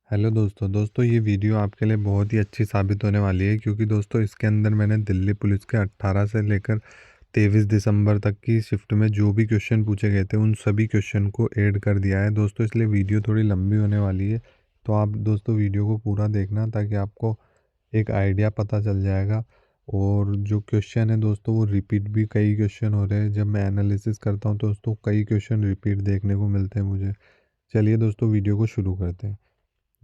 Hello दोस्तों ये video आपके लिए बहुत ही अच्छी साबित होने वाली है क्योंकि दोस्तों इसके अंदर मैंने दिल्ली पुलिस के 18 से लेकर 23 दिसंबर तक की शिफ्ट में जो भी क्वेश्चन पूछे गए थे उन सभी क्वेश्चन को ऐड कर दिया है दोस्तों। इसलिए वीडियो थोड़ी लंबी होने वाली है, तो आप दोस्तों वीडियो को पूरा देखना ताकि आपको एक आइडिया पता चल जाएगा। और जो क्वेश्चन है दोस्तों वो रिपीट भी कई क्वेश्चन हो रहे हैं। जब मैं एनालिसिस करता हूँ तो दोस्तों कई क्वेश्चन रिपीट देखने को मिलते हैं मुझे। चलिए दोस्तों वीडियो को शुरू करते हैं।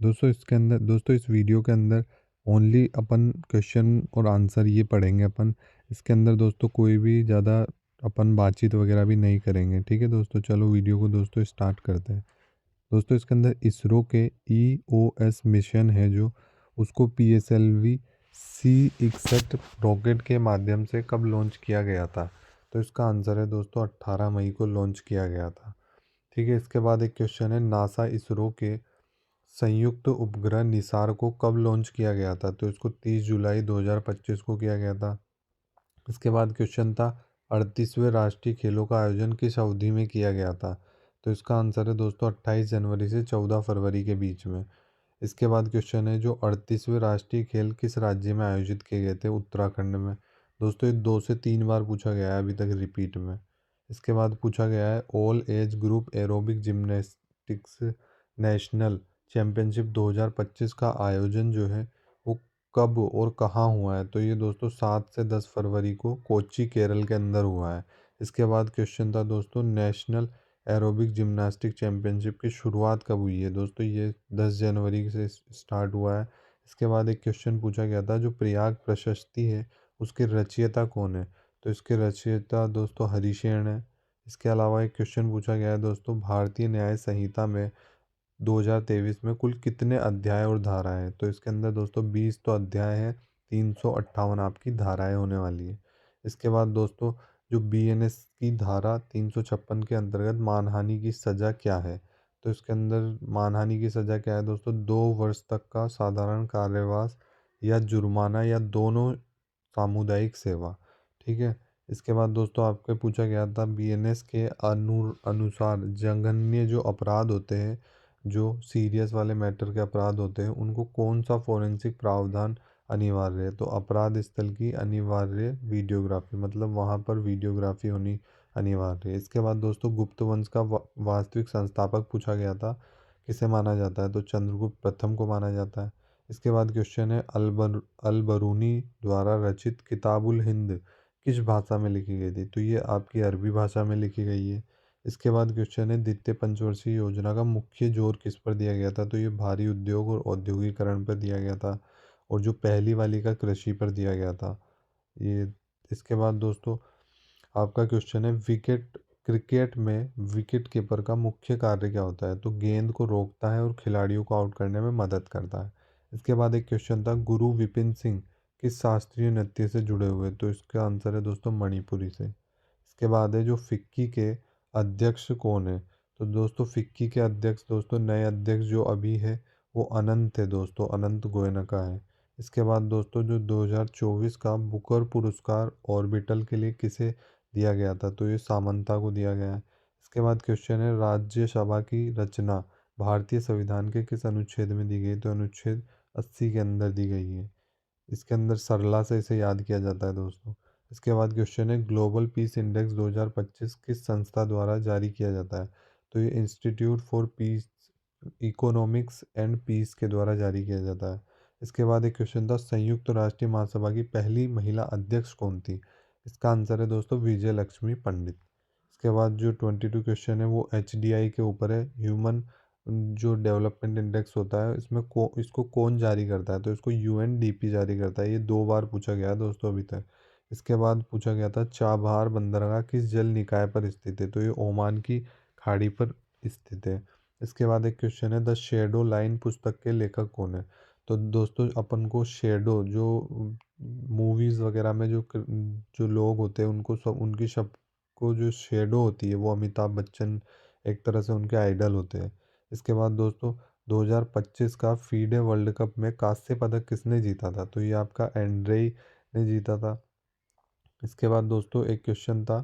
दोस्तों इस वीडियो के अंदर ओनली अपन क्वेश्चन और आंसर ये पढ़ेंगे अपन। इसके अंदर दोस्तों कोई भी ज़्यादा अपन बातचीत वगैरह भी नहीं करेंगे, ठीक है दोस्तों। चलो वीडियो को दोस्तों स्टार्ट करते हैं। दोस्तों इसके अंदर इसरो के EOS मिशन है जो उसको PSLV C61 रॉकेट के माध्यम से कब लॉन्च किया गया था। तो इसका आंसर है दोस्तों 18 मई को लॉन्च किया गया था, ठीक है। इसके बाद एक क्वेश्चन है नासा इसरो के संयुक्त उपग्रह निसार को कब लॉन्च किया गया था। तो इसको 30 जुलाई 2025 को किया गया था। इसके बाद क्वेश्चन था 38वें राष्ट्रीय खेलों का आयोजन किस अवधि में किया गया था। तो इसका आंसर है दोस्तों 28 जनवरी से 14 फरवरी के बीच में। इसके बाद क्वेश्चन है जो 38वें राष्ट्रीय खेल किस राज्य में आयोजित किए गए थे। उत्तराखंड में। दोस्तों ये 2 से 3 बार पूछा गया है अभी तक रिपीट में। इसके बाद पूछा गया है all age group aerobic gymnastics national championship 2025 का आयोजन जो है वो कब और कहाँ हुआ है। तो ये दोस्तों 7 से 10 फरवरी को कोच्चि केरल के अंदर हुआ है। इसके बाद क्वेश्चन था दोस्तों नेशनल एरोबिक जिम्नास्टिक चैम्पियनशिप की शुरुआत कब हुई है। दोस्तों ये 10 जनवरी से स्टार्ट हुआ है। इसके बाद एक क्वेश्चन पूछा गया था जो प्रयाग प्रशस्ति है उसके रचयिता कौन है। तो इसके रचयिता दोस्तों हरिशेन है। इसके अलावा एक क्वेश्चन पूछा गया है दोस्तों भारतीय न्याय संहिता में 2023 में कुल कितने अध्याय और धाराएं हैं। तो इसके अंदर दोस्तों 20 तो अध्याय हैं, 358 आपकी धाराएं होने वाली है। इसके बाद दोस्तों जो BNS की धारा 356 के अंतर्गत मानहानि की सज़ा क्या है। तो इसके अंदर मानहानि की सज़ा क्या है दोस्तों 2 वर्ष तक का साधारण कारावास या जुर्माना या दोनों सामुदायिक सेवा, ठीक है। इसके बाद दोस्तों आपके पूछा गया था BNS के अनुसार जघन्य जो अपराध होते हैं, जो सीरियस वाले मैटर के अपराध होते हैं, उनको कौन सा फोरेंसिक प्रावधान अनिवार्य है। तो अपराध स्थल की अनिवार्य वीडियोग्राफी, मतलब वहाँ पर वीडियोग्राफी होनी अनिवार्य है। इसके बाद दोस्तों गुप्त वंश का वास्तविक संस्थापक पूछा गया था, किसे माना जाता है। तो चंद्रगुप्त प्रथम को माना जाता है। इसके बाद क्वेश्चन है अल बरूनी द्वारा रचित किताबुल हिंद किस भाषा में लिखी गई थी। तो ये आपकी अरबी भाषा में लिखी गई है। इसके बाद क्वेश्चन है द्वितीय पंचवर्षीय योजना का मुख्य जोर किस पर दिया गया था। तो ये भारी उद्योग और औद्योगिकरण पर दिया गया था। और जो पहली वाली का कृषि पर दिया गया था ये। इसके बाद दोस्तों आपका क्वेश्चन है विकेट क्रिकेट में विकेट कीपर का मुख्य कार्य क्या होता है। तो गेंद को रोकता है और खिलाड़ियों को आउट करने में मदद करता है। इसके बाद एक क्वेश्चन था गुरु विपिन सिंह किस शास्त्रीय नृत्य से जुड़े हुए। तो इसका आंसर है दोस्तों मणिपुरी से। इसके बाद है जो फिक्की के अध्यक्ष कौन है। तो दोस्तों फिक्की के अध्यक्ष दोस्तों नए अध्यक्ष जो अभी है वो अनंत है दोस्तों, अनंत गोयनका है। इसके बाद दोस्तों जो 2024 का बुकर पुरस्कार ऑर्बिटल के लिए किसे दिया गया था। तो ये सामंता को दिया गया है। इसके बाद क्वेश्चन है राज्यसभा की रचना भारतीय संविधान के किस अनुच्छेद में दी गई। तो अनुच्छेद 80 के अंदर दी गई है। इसके अंदर सरला से इसे याद किया जाता है दोस्तों। इसके बाद क्वेश्चन है ग्लोबल पीस इंडेक्स 2025 किस संस्था द्वारा जारी किया जाता है। तो ये institute for peace economics and peace के द्वारा जारी किया जाता है। इसके बाद एक क्वेश्चन था संयुक्त राष्ट्र महासभा की पहली महिला अध्यक्ष कौन थी। इसका आंसर है दोस्तों विजय लक्ष्मी पंडित। इसके बाद जो 22 क्वेश्चन है वो HDI के ऊपर है, ह्यूमन जो डेवलपमेंट इंडेक्स होता है इसमें इसको कौन जारी करता है। तो इसको UNDP जारी करता है। ये 2 बार पूछा गया है दोस्तों अभी तक। इसके बाद पूछा गया था चाबहार बंदरगाह किस जल निकाय पर स्थित है। तो ये ओमान की खाड़ी पर स्थित है। इसके बाद एक क्वेश्चन है द शेडो लाइन पुस्तक के लेखक कौन है। तो दोस्तों अपन को शेडो जो मूवीज वगैरह में जो लोग होते हैं उनको सब उनकी शब को जो शेडो होती है वो अमिताभ बच्चन एक तरह से उनके आइडल होते हैं। इसके बाद दोस्तों 2025 का फीडे वर्ल्ड कप में कांस्य पदक किसने जीता था। तो ये आपका एंड्रेई ने जीता था। इसके बाद दोस्तों एक क्वेश्चन था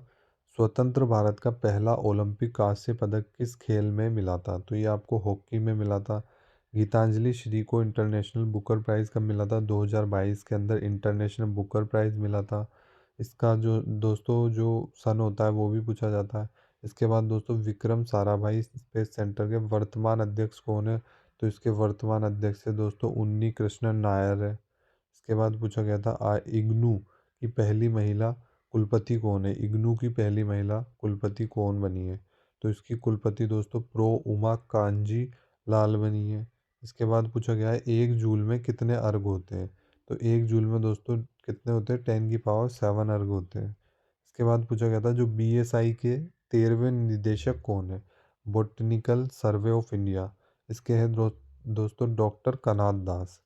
स्वतंत्र भारत का पहला ओलंपिक कांस्य पदक किस खेल में मिला था। तो ये आपको हॉकी में मिला था। गीतांजलि श्री को इंटरनेशनल बुकर प्राइज़ कब मिला था? 2022 के अंदर इंटरनेशनल बुकर प्राइज़ मिला था। इसका जो दोस्तों जो सन होता है वो भी पूछा जाता है। इसके बाद दोस्तों विक्रम साराभाई स्पेस सेंटर के वर्तमान अध्यक्ष कौन है? तो इसके वर्तमान अध्यक्ष है दोस्तों उन्नी कृष्णन नायर है। इसके बाद पूछा गया था इग्नू की पहली महिला कुलपति कौन है? इग्नू की पहली महिला कुलपति कौन बनी है? तो इसकी कुलपति दोस्तों प्रो उमा कांजी लाल बनी है। इसके बाद पूछा गया है एक जूल में कितने अर्घ होते हैं? तो एक जूल में दोस्तों कितने होते हैं? 10⁻7 अर्घ होते हैं। इसके बाद पूछा गया था जो बीएसआई के 13वें निदेशक कौन है? Botanical survey of India. इसके हैं दोस्तों डॉक्टर कनाथ दास।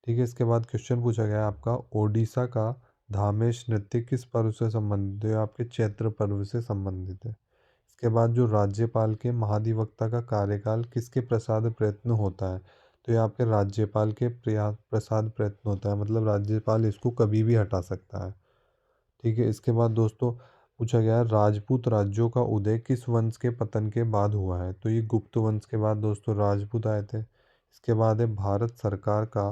ठीक है। इसके बाद क्वेश्चन पूछा गया है आपका ओडिशा का धामेश नृत्य किस पर्व से संबंधित है? आपके चैत्र पर्व से संबंधित है। इसके बाद जो राज्यपाल के महाधिवक्ता का कार्यकाल किसके प्रसाद प्रयत्न होता है? तो ये आपके राज्यपाल के प्रसाद प्रयत्न होता है, मतलब राज्यपाल इसको कभी भी हटा सकता है। ठीक है। इसके बाद दोस्तों पूछा गया है राजपूत राज्यों का उदय किस वंश के पतन के बाद हुआ है? तो ये गुप्त वंश के बाद दोस्तों राजपूत आए थे। इसके बाद है भारत सरकार का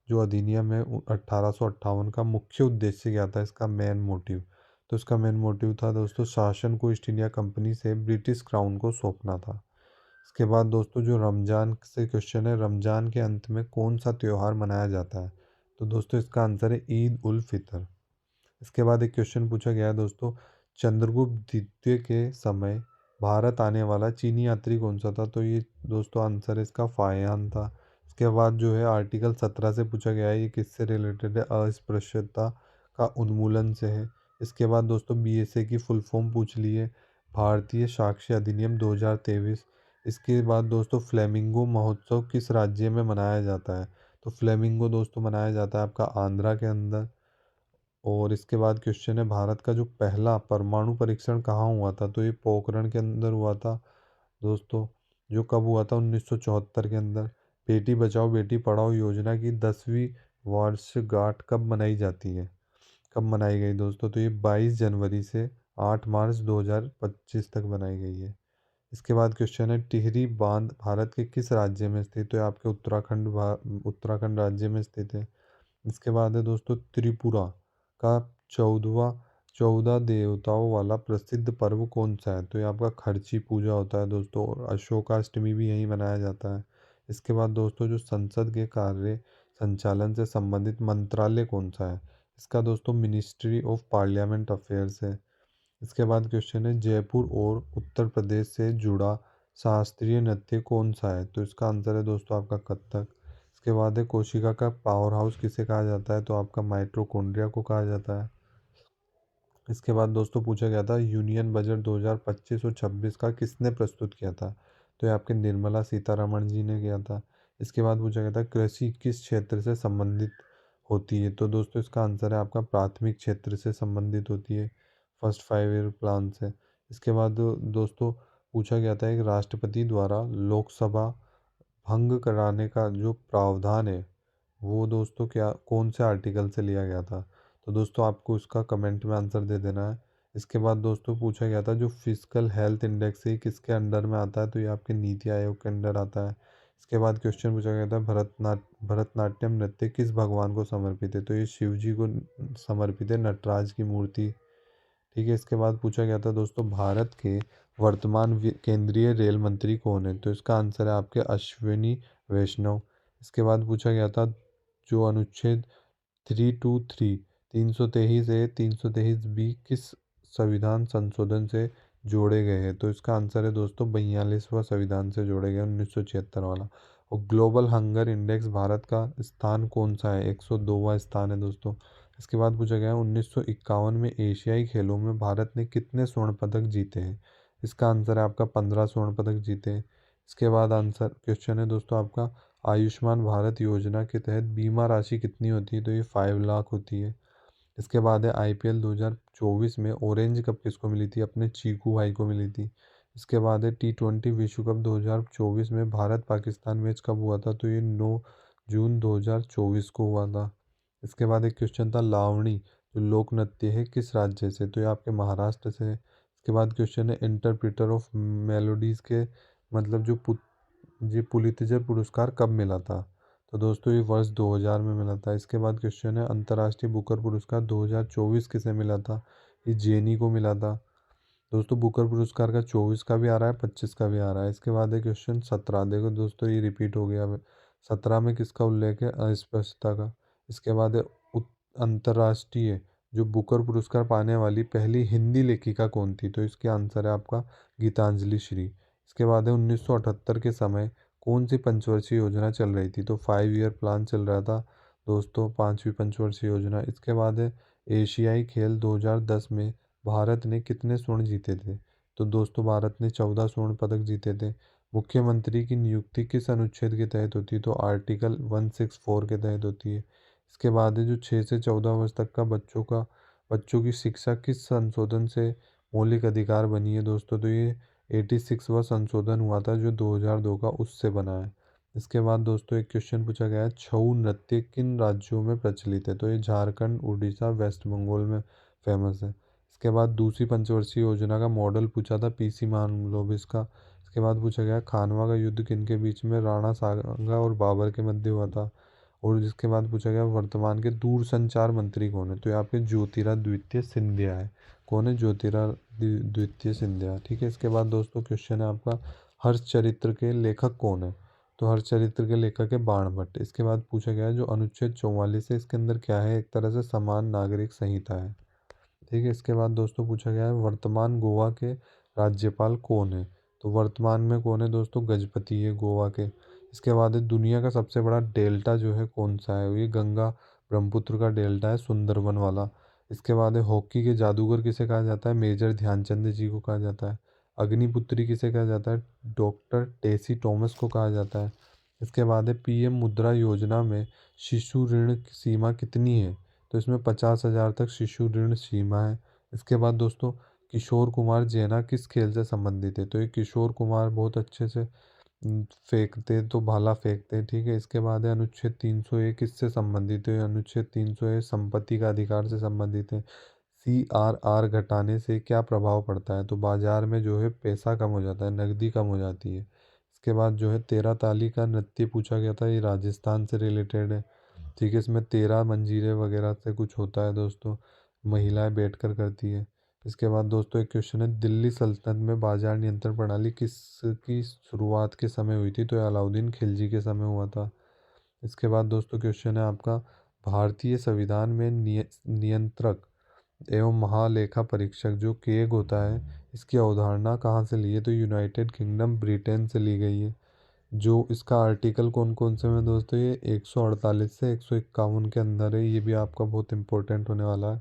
जो अधिनियम है 1858 का मुख्य उद्देश्य क्या था? इसका मेन मोटिव। तो इसका मेन मोटिव था दोस्तों शासन को ईस्ट इंडिया कंपनी से ब्रिटिश क्राउन को सौंपना था। इसके बाद दोस्तों जो रमजान से क्वेश्चन है रमजान के अंत में कौन सा त्यौहार मनाया जाता है? तो दोस्तों इसका आंसर है ईद उल फितर। इसके बाद एक क्वेश्चन पूछा गया है दोस्तों चंद्रगुप्त द्वितीय के समय भारत आने वाला चीनी यात्री कौन सा था? तो ये दोस्तों आंसर है इसका फाहियान था। इसके बाद जो है आर्टिकल 17 से पूछा गया है ये किससे रिलेटेड है? अस्पृश्यता का उन्मूलन से है। इसके बाद दोस्तों बीएसए की फुल फॉर्म पूछ ली है भारतीय साक्ष्य अधिनियम 2023। इसके बाद दोस्तों फ्लेमिंगो महोत्सव किस राज्य में मनाया जाता है? तो फ्लेमिंगो दोस्तों मनाया जाता है आपका आंध्रा के अंदर। और इसके बाद क्वेश्चन है भारत का जो पहला परमाणु परीक्षण कहाँ हुआ था? तो ये पोखरण के अंदर हुआ था दोस्तों। जो कब हुआ था? 1974 के अंदर। बेटी बचाओ बेटी पढ़ाओ योजना की 10वीं वर्षगांठ कब मनाई जाती है? कब मनाई गई दोस्तों? तो ये 22 जनवरी से 8 मार्च 2025 तक बनाई गई है। इसके बाद क्वेश्चन है टिहरी बांध भारत के किस राज्य में स्थित है? तो आपके उत्तराखंड राज्य में स्थित है। इसके बाद है दोस्तों त्रिपुरा का 14 देवताओं वाला प्रसिद्ध पर्व कौन सा है? तो ये आपका खर्ची पूजा होता है दोस्तों और अशोकाष्टमी भी यहीं मनाया जाता है। इसके बाद दोस्तों जो संसद के कार्य संचालन से संबंधित मंत्रालय कौन सा है? इसका दोस्तों मिनिस्ट्री ऑफ पार्लियामेंट अफेयर्स है। इसके बाद क्वेश्चन है जयपुर और उत्तर प्रदेश से जुड़ा शास्त्रीय नृत्य कौन सा है? तो इसका आंसर है दोस्तों आपका कथक। इसके बाद है कोशिका का पावर हाउस किसे कहा जाता है? तो आपका माइटोकॉन्ड्रिया को कहा जाता है। इसके बाद दोस्तों पूछा गया था यूनियन बजट 2025 और 26 का किसने प्रस्तुत किया था? तो ये आपके निर्मला सीतारमण जी ने किया था। इसके बाद पूछा गया था कृषि किस क्षेत्र से संबंधित होती है? तो दोस्तों इसका आंसर है आपका प्राथमिक क्षेत्र से संबंधित होती है, फर्स्ट 5 ईयर प्लान से। इसके बाद दोस्तों पूछा गया था एक राष्ट्रपति द्वारा लोकसभा भंग कराने का जो प्रावधान है वो दोस्तों क्या कौन से आर्टिकल से लिया गया था? तो दोस्तों आपको इसका कमेंट में आंसर दे देना है। इसके बाद दोस्तों पूछा गया था जो फिजिकल हेल्थ इंडेक्स है ये किसके अंडर में आता है? तो ये आपके नीति आयोग के अंडर आता है। इसके बाद क्वेश्चन पूछा गया था भरतनाट्यम नृत्य किस भगवान को समर्पित है? तो ये शिव जी को समर्पित है, नटराज की मूर्ति। ठीक है। इसके बाद पूछा गया था दोस्तों भारत के वर्तमान केंद्रीय रेल मंत्री कौन है? तो इसका आंसर है आपके अश्विनी वैष्णव। इसके बाद पूछा गया था जो अनुच्छेद 323 323 ए 323 बी किस संविधान संशोधन से जोड़े गए हैं? तो इसका आंसर है दोस्तों 42वां संविधान से जोड़े गए 1976 वाला। और ग्लोबल हंगर इंडेक्स भारत का स्थान कौन सा है? 102वां स्थान है दोस्तों। इसके बाद पूछा गया 1951 में एशियाई खेलों में भारत ने कितने स्वर्ण पदक जीते हैं? इसका आंसर है आपका 15 स्वर्ण पदक जीते हैं। इसके बाद आंसर क्वेश्चन है दोस्तों आपका आयुष्मान भारत योजना के तहत बीमा राशि कितनी होती है? तो ये 5 लाख होती है। इसके बाद है आईपीएल 2024 में ऑरेंज कप किसको मिली थी? अपने चीकू भाई को मिली थी। इसके बाद है T20 विश्व कप 2024 में भारत पाकिस्तान मैच कब हुआ था? तो ये 9 जून 2024 को हुआ था। इसके बाद एक क्वेश्चन था लावणी जो लोक नृत्य है किस राज्य से? तो ये आपके महाराष्ट्र से है। इसके बाद क्वेश्चन है इंटरप्रिटर ऑफ मेलोडीज के मतलब जो ये पुलित्जर पुरस्कार कब मिला था? तो दोस्तों ये वर्ष 2000 में मिला था। इसके बाद क्वेश्चन है, अंतर्राष्ट्रीय बुकर पुरस्कार 2024 किसे मिला था? ये जेनी को मिला था। दोस्तों बुकर पुरस्कार का 24 का भी आ रहा है, 25 का भी आ रहा है। इसके बाद है क्वेश्चन 17। देखो दोस्तों ये रिपीट हो गया। 17 में किसका उल्लेख है? अस्पष्टता का। इसके बाद है अंतर्राष्ट्रीय जो बुकर पुरस्कार पाने वाली पहली हिंदी लेखिका कौन थी? तो इसके आंसर है आपका गीतांजलि श्री। इसके बाद है 1978 के समय कौन सी पंचवर्षीय योजना चल रही थी? तो 5 ईयर प्लान चल रहा था दोस्तों, पांचवी पंचवर्षीय योजना। इसके बाद है एशियाई खेल 2010 में भारत ने कितने स्वर्ण जीते थे? तो दोस्तों भारत ने 14 स्वर्ण पदक जीते थे। मुख्यमंत्री की नियुक्ति किस अनुच्छेद के तहत होती है? तो आर्टिकल 164 के तहत होती है। इसके बाद है जो 6 से 14 वर्ष तक का बच्चों की शिक्षा किस संशोधन से मौलिक अधिकार बनी है दोस्तों? तो ये 86वां संशोधन हुआ था जो 2002 का, उससे बना है। इसके बाद दोस्तों एक क्वेश्चन पूछा गया है, छऊ नृत्य किन राज्यों में प्रचलित है? तो ये झारखंड, उड़ीसा, वेस्ट बंगाल में फेमस है। इसके बाद दूसरी पंचवर्षीय योजना का मॉडल पूछा था पीसी मानलोबिस का। इसके बाद पूछा गया खानवा का युद्ध किनके बीच में राणा सांगा और बाबर के मध्य हुआ था? और जिसके बाद पूछा गया वर्तमान के दूरसंचार मंत्री कौन है? तो ये आपके ज्योतिरादित्य सिंधिया है। कौन है? ज्योतिरादित्य सिंधिया। ठीक है। इसके बाद दोस्तों क्वेश्चन है आपका, हर्षचरित्र के लेखक कौन है? तो हर्षचरित्र के लेखक है बाणभट्ट। इसके बाद पूछा गया है जो अनुच्छेद 44 है इसके अंदर क्या है? एक तरह से समान नागरिक संहिता है। ठीक है। इसके बाद दोस्तों पूछा गया है वर्तमान गोवा के राज्यपाल कौन है? तो वर्तमान में कौन है दोस्तों? गजपति है गोवा के। इसके बाद है दुनिया का सबसे बड़ा डेल्टा जो है कौन सा है? ये गंगा ब्रह्मपुत्र का डेल्टा है, सुंदरबन वाला। इसके बाद है हॉकी के जादूगर किसे कहा जाता है? मेजर ध्यानचंद जी को कहा जाता है। अग्निपुत्री किसे कहा जाता है? डॉक्टर टेसी टॉमस को कहा जाता है। इसके बाद है पीएम मुद्रा योजना में शिशु ऋण की सीमा कितनी है? तो इसमें 50,000 तक शिशु ऋण सीमा है। इसके बाद दोस्तों किशोर कुमार जैना किस खेल से संबंधित है? तो ये किशोर कुमार बहुत अच्छे से फेंकते, तो भाला फेंकते हैं। ठीक है। इसके बाद है अनुच्छेद 301 किससे संबंधित है? अनुच्छेद 301 संपत्ति का अधिकार से संबंधित है। CRR घटाने से क्या प्रभाव पड़ता है? तो बाजार में जो है पैसा कम हो जाता है, नकदी कम हो जाती है। इसके बाद जो है 13 ताली का नृत्य पूछा गया था, ये राजस्थान से रिलेटेड है। ठीक है। इसमें 13 मंजीरे वगैरह से कुछ होता है दोस्तों, महिलाएं बैठकर करती है। इसके बाद दोस्तों एक क्वेश्चन है, दिल्ली सल्तनत में बाजार नियंत्रण प्रणाली किसकी शुरुआत के समय हुई थी? तो ये अलाउद्दीन खिलजी के समय हुआ था। इसके बाद दोस्तों क्वेश्चन है आपका, भारतीय संविधान में नियंत्रक एवं महालेखा परीक्षक जो केग होता है, इसकी अवधारणा कहाँ से ली है? तो यूनाइटेड किंगडम ब्रिटेन से ली गई है। जो इसका आर्टिकल कौन कौन से में दोस्तों? ये 148 से 151 के अंदर है। ये भी आपका बहुत इंपॉर्टेंट होने वाला है।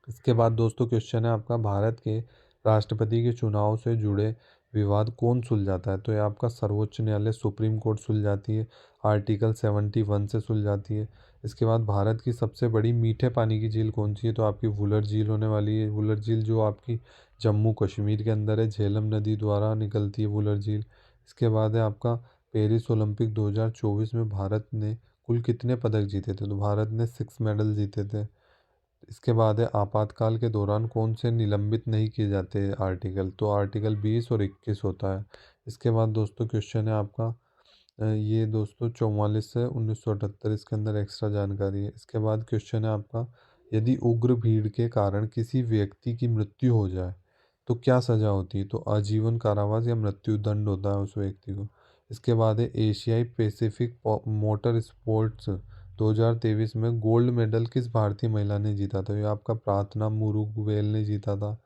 इसके बाद दोस्तों क्वेश्चन है आपका, भारत के राष्ट्रपति के चुनाव से जुड़े विवाद कौन सुलझाता है? तो ये आपका सर्वोच्च न्यायालय, सुप्रीम कोर्ट सुलझाती है। आर्टिकल 71 से सुलझाती है। इसके बाद भारत की सबसे बड़ी मीठे पानी की झील कौन सी है? तो आपकी वुलर झील होने वाली है। वुलर झील जो आपकी जम्मू कश्मीर के अंदर है, झेलम नदी द्वारा निकलती है वुलर झील। इसके बाद है आपका पेरिस ओलंपिक 2024 में भारत ने कुल कितने पदक जीते थे? तो भारत ने 6 मेडल जीते थे। इसके बाद है आपातकाल के दौरान कौन से निलंबित नहीं किए जाते आर्टिकल? तो आर्टिकल 20 और 21 होता है। इसके बाद दोस्तों क्वेश्चन है आपका, ये दोस्तों 44 से 1978 इसके अंदर एक्स्ट्रा जानकारी है। इसके बाद क्वेश्चन है आपका, यदि उग्र भीड़ के कारण किसी व्यक्ति की मृत्यु हो जाए तो क्या सजा होती है? तो आजीवन कारावास या मृत्यु दंड होता है उस व्यक्ति को। इसके बाद है एशियाई पैसिफिक मोटर स्पोर्ट्स 2023 में गोल्ड मेडल किस भारतीय महिला ने जीता था? ये आपका प्रार्थना मुरुगवेल ने जीता था।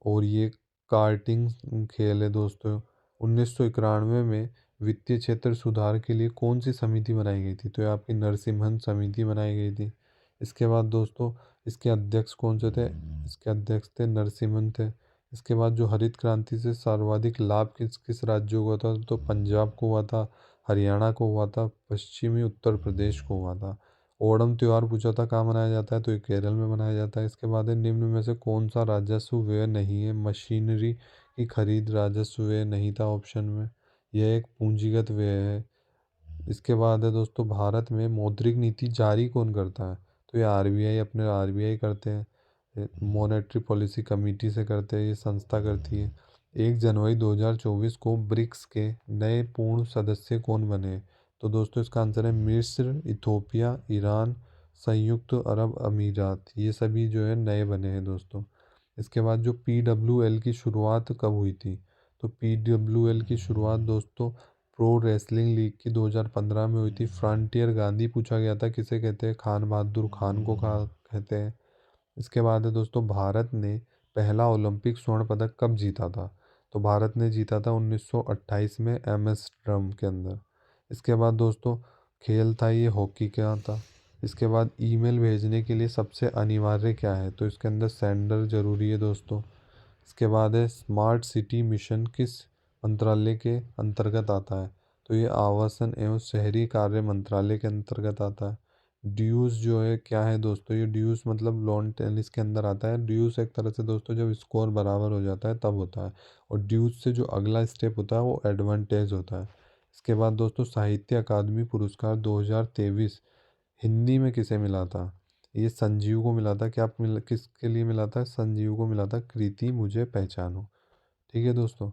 और ये कार्टिंग खेल है दोस्तों। 1991 में वित्तीय क्षेत्र सुधार के लिए कौन सी समिति बनाई गई थी? तो ये आपकी नरसिम्हन समिति बनाई गई थी। इसके बाद दोस्तों इसके अध्यक्ष कौन से थे? इसके अध्यक्ष थे नरसिम्हन थे। इसके बाद जो हरित क्रांति से सर्वाधिक लाभ किस किस राज्यों को हुआ था? तो पंजाब को हुआ था, हरियाणा को हुआ था, पश्चिमी उत्तर प्रदेश को हुआ था। ओणम त्योहार पूछा था कहाँ मनाया जाता है? तो ये केरल में मनाया जाता है। इसके बाद है निम्न में से कौन सा राजस्व व्यय नहीं है? मशीनरी की खरीद राजस्व व्यय नहीं था ऑप्शन में, यह एक पूंजीगत व्यय है। इसके बाद है दोस्तों भारत में मौद्रिक नीति जारी कौन करता है? तो ये आरबीआई, अपने आरबीआई करते हैं। मॉनेटरी पॉलिसी कमेटी से करते हैं, ये संस्था करती है। 1 जनवरी 2024 को ब्रिक्स के नए पूर्ण सदस्य कौन बने? तो दोस्तों इसका आंसर है मिस्र, इथोपिया, ईरान, संयुक्त अरब अमीरात। ये सभी जो है नए बने हैं दोस्तों। इसके बाद जो PWL की शुरुआत कब हुई थी? तो PWL की शुरुआत दोस्तों प्रो रेसलिंग लीग की 2015 में हुई थी। फ्रंटियर गांधी पूछा गया था किसे कहते हैं? खान बहादुर खान को कहा कहते हैं। इसके बाद है दोस्तों भारत ने पहला ओलंपिक स्वर्ण पदक कब जीता था? तो भारत ने जीता था 1928 में एमस्टर्डम के अंदर। इसके बाद दोस्तों खेल था ये हॉकी का था। इसके बाद ईमेल भेजने के लिए सबसे अनिवार्य क्या है? तो इसके अंदर सेंडर जरूरी है दोस्तों। इसके बाद है स्मार्ट सिटी मिशन किस मंत्रालय के अंतर्गत आता है? तो ये आवासन एवं शहरी कार्य मंत्रालय के अंतर्गत आता है। ड्यूस जो है क्या है दोस्तों? ये ड्यूस मतलब लॉन टेनिस के अंदर आता है। ड्यूस एक तरह से दोस्तों जब स्कोर बराबर हो जाता है तब होता है। और ड्यूस से जो अगला स्टेप होता है वो एडवांटेज होता है। इसके बाद दोस्तों साहित्य अकादमी पुरस्कार 2023 हिंदी में किसे मिला था? ये संजीव को मिला था। क्या किसके लिए मिला था? संजीव को मिला था, कृति मुझे पहचानो। ठीक है दोस्तों।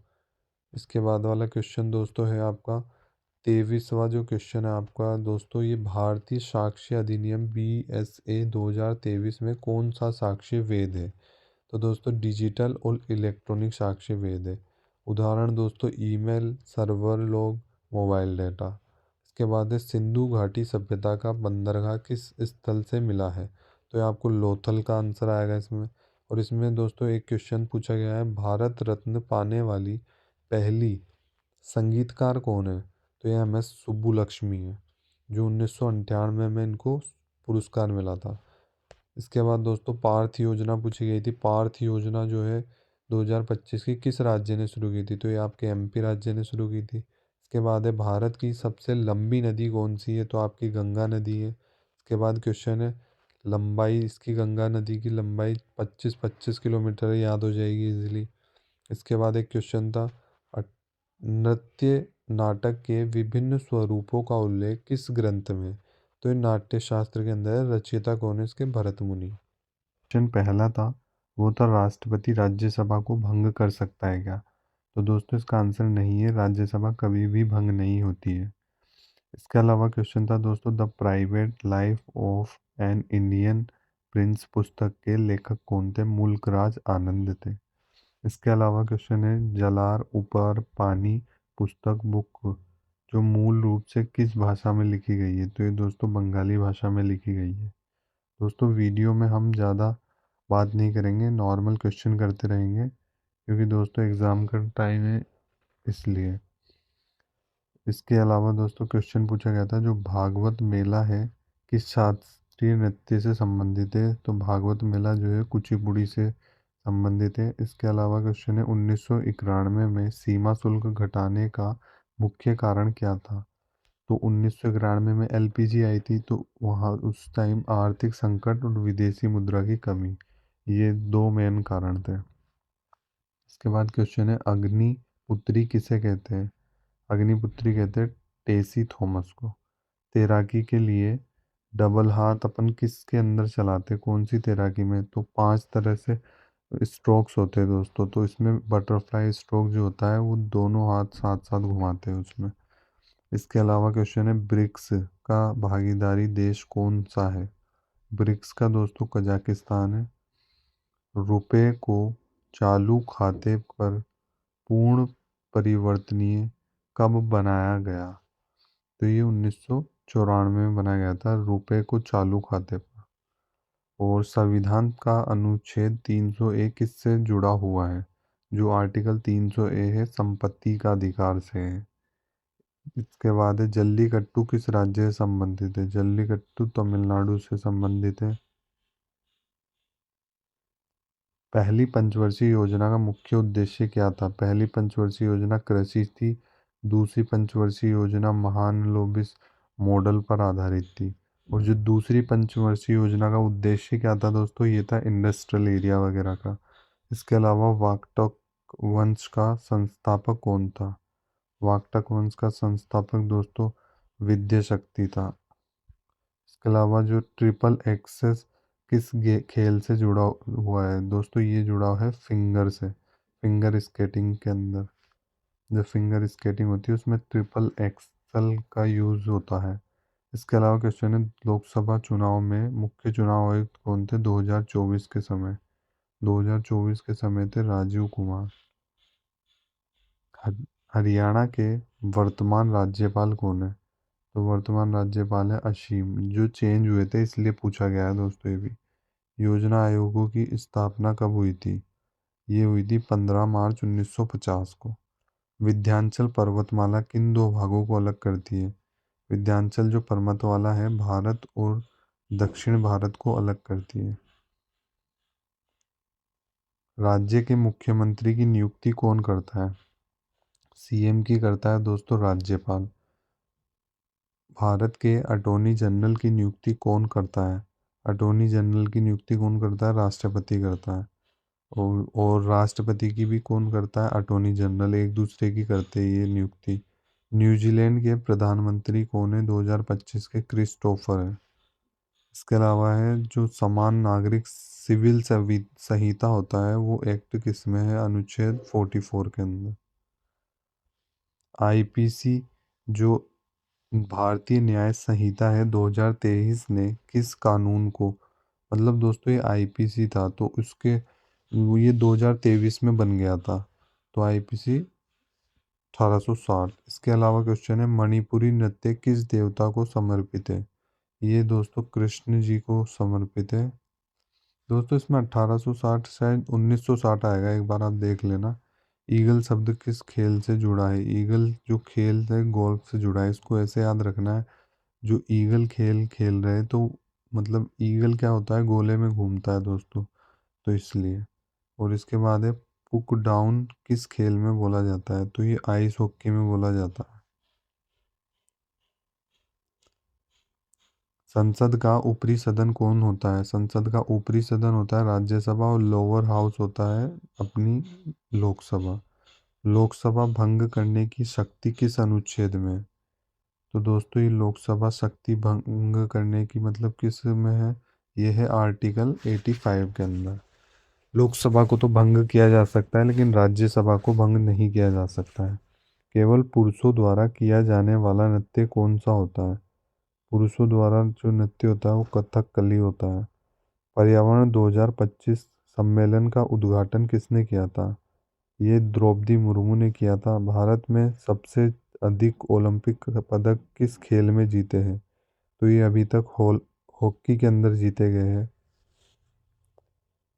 इसके बाद वाला क्वेश्चन दोस्तों है आपका 23वां जो क्वेश्चन है आपका दोस्तों, ये भारतीय साक्ष्य अधिनियम BSA 2023 में कौन सा साक्ष्य वेद है? तो दोस्तों डिजिटल और इलेक्ट्रॉनिक साक्ष्य वेद है। उदाहरण दोस्तों email, server log, mobile data. इसके बाद है सिंधु घाटी सभ्यता का बंदरगाह किस स्थल से मिला है? तो ये आपको लोथल का आंसर आएगा इसमें। और इसमें दोस्तों एक क्वेश्चन पूछा गया है भारत रत्न पाने वाली पहली संगीतकार कौन है? तो ये MS सुब्बुलक्ष्मी है, जो 1998 में इनको पुरस्कार मिला था। इसके बाद दोस्तों पार्थ योजना पूछी गई थी। पार्थ योजना जो है 2025 की किस राज्य ने शुरू की थी? तो ये आपके MP राज्य ने शुरू की थी। इसके बाद है भारत की सबसे लंबी नदी कौन सी है? तो आपकी गंगा नदी है। इसके बाद क्वेश्चन है लंबाई इसकी गंगा नदी की लंबाई 25-25 किलोमीटर है, याद हो जाएगी इजीली। इसके बाद एक क्वेश्चन था अट- नृत्य नाटक के विभिन्न स्वरूपों का उल्लेख किस ग्रंथ में? तो ये नाट्य शास्त्र के अंदर है। रचयिता कौन है इसके? भरत मुनि। क्वेश्चन पहला था वो था राष्ट्रपति राज्यसभा को भंग कर सकता है क्या? तो दोस्तों इसका आंसर नहीं है, राज्यसभा कभी भी भंग नहीं होती है। इसके अलावा क्वेश्चन था दोस्तों the private life of an Indian Prince पुस्तक के लेखक कौन थे? मुल्क राज आनंद थे। इसके अलावा क्वेश्चन है जलार ऊपर पानी पुस्तक बुक जो मूल रूप से किस भाषा में लिखी गई है? तो ये दोस्तों बंगाली भाषा में लिखी गई है। दोस्तों वीडियो में हम ज़्यादा बात नहीं करेंगे, नॉर्मल क्वेश्चन करते रहेंगे क्योंकि दोस्तों एग्ज़ाम का टाइम है इसलिए। इसके अलावा दोस्तों क्वेश्चन पूछा गया था जो भागवत मेला है किस शास्त्रीय नृत्य से संबंधित है? तो भागवत मेला जो है कुचिपुड़ी से संबंधित है। इसके अलावा क्वेश्चन है 1991 में सीमा शुल्क घटाने का मुख्य कारण क्या था? तो 1991 में LPG आई थी, तो वहाँ उस टाइम आर्थिक संकट और विदेशी मुद्रा की कमी, ये दो मेन कारण थे। इसके बाद क्वेश्चन है अग्निपुत्री किसे कहते हैं? अग्निपुत्री कहते हैं टेसी थॉमस को। तैराकी के लिए डबल हाथ अपन किसके अंदर चलाते हैं? कौन सी तैराकी में? तो 5 तरह से स्ट्रोक्स होते हैं दोस्तों। तो इसमें बटरफ्लाई स्ट्रोक जो होता है वो दोनों हाथ साथ साथ घुमाते हैं उसमें। इसके अलावा क्वेश्चन है ब्रिक्स का भागीदारी देश कौन सा है? ब्रिक्स का दोस्तों कजाकिस्तान है। रुपए को चालू खाते पर पूर्ण परिवर्तनीय कब बनाया गया? तो ये 1994 में बनाया गया था रुपए को चालू खाते पर। और संविधान का अनुच्छेद 301 किससे जुड़ा हुआ है? जो आर्टिकल 300A है संपत्ति का अधिकार से है। इसके बाद है जल्लीकट्टू किस राज्य से संबंधित है? जल्लीकट्टू तमिलनाडु से संबंधित है। पहली पंचवर्षीय योजना का मुख्य उद्देश्य क्या था? पहली पंचवर्षीय योजना कृषि थी। दूसरी पंचवर्षीय योजना महालनोबिस मॉडल पर आधारित थी। और जो दूसरी पंचवर्षीय योजना का उद्देश्य क्या था दोस्तों? ये था इंडस्ट्रियल एरिया वगैरह का। इसके अलावा वाकटक वंश का संस्थापक कौन था? वाकटक वंश का संस्थापक दोस्तों विद्या शक्ति था। इसके अलावा जो ट्रिपल एक्सेस किस खेल से जुड़ा हुआ है दोस्तों? ये जुड़ा है फिंगर से। फिंगर स्केटिंग के अंदर जो फिंगर स्केटिंग होती है उसमें ट्रिपल एक्सल का यूज़ होता है। इसके अलावा क्वेश्चन है, लोकसभा चुनाव में मुख्य चुनाव आयुक्त कौन थे 2024 के समय? 2024 के समय थे राजीव कुमार। हर- हरियाणा के वर्तमान राज्यपाल कौन है? तो वर्तमान राज्यपाल है असीम। जो चेंज हुए थे इसलिए पूछा गया है दोस्तों ये भी। योजना आयोगों की स्थापना कब हुई थी? ये हुई थी 15 मार्च 1950 को। विंध्याचल पर्वतमाला किन दो भागों को अलग करती है? विंध्याचल जो पर्वतमाला है भारत और दक्षिण भारत को अलग करती है। राज्य के मुख्यमंत्री की नियुक्ति कौन करता है? सीएम की करता है दोस्तों राज्यपाल। भारत के अटॉर्नी जनरल की नियुक्ति कौन करता है? अटॉर्नी जनरल की नियुक्ति कौन करता है? राष्ट्रपति करता है। और राष्ट्रपति की भी कौन करता है? Attorney general. एक दूसरे की करते हैं ये नियुक्ति। न्यूजीलैंड के प्रधानमंत्री कौन है 2025 के? क्रिस्टोफर है। इसके अलावा है जो समान नागरिक सिविल संहिता होता है वो एक्ट किस में है? अनुच्छेद 44 के अंदर। आईपीसी जो भारतीय न्याय संहिता है 2023 ने किस कानून को, मतलब दोस्तों ये आईपीसी था तो उसके ये 2023 में बन गया था। तो आईपीसी 1860। इसके अलावा क्वेश्चन है, मणिपुरी नृत्य किस देवता को समर्पित है? ये दोस्तों कृष्ण जी को समर्पित है। दोस्तों इसमें 1860 शायद 1960 आएगा, एक बार आप देख लेना। ईगल शब्द किस खेल से जुड़ा है? ईगल जो खेल है गोल्फ से जुड़ा है, इसको ऐसे याद रखना है। जो ईगल खेल खेल रहे हैं तो मतलब ईगल क्या होता है? गोले में घूमता है दोस्तों, तो इसलिए। और इसके बाद है, पुक डाउन किस खेल में बोला जाता है? तो ये आइस हॉकी में बोला जाता है। संसद का ऊपरी सदन कौन होता है? संसद का ऊपरी सदन होता है राज्यसभा और लोअर हाउस होता है अपनी लोकसभा। लोकसभा भंग करने की शक्ति किस अनुच्छेद में है? तो दोस्तों ये लोकसभा शक्ति भंग करने की मतलब किस में है? ये है आर्टिकल 85 के अंदर। लोकसभा को तो भंग किया जा सकता है लेकिन राज्यसभा को भंग नहीं किया जा सकता है। केवल पुरुषों द्वारा किया जाने वाला नृत्य कौन सा होता है? पुरुषों द्वारा जो नृत्य होता है वो कथकली होता है। पर्यावरण 2025 सम्मेलन का उद्घाटन किसने किया था? ये द्रौपदी मुर्मू ने किया था। भारत में सबसे अधिक ओलंपिक पदक किस खेल में जीते हैं? तो ये अभी तक हॉकी के अंदर जीते गए हैं।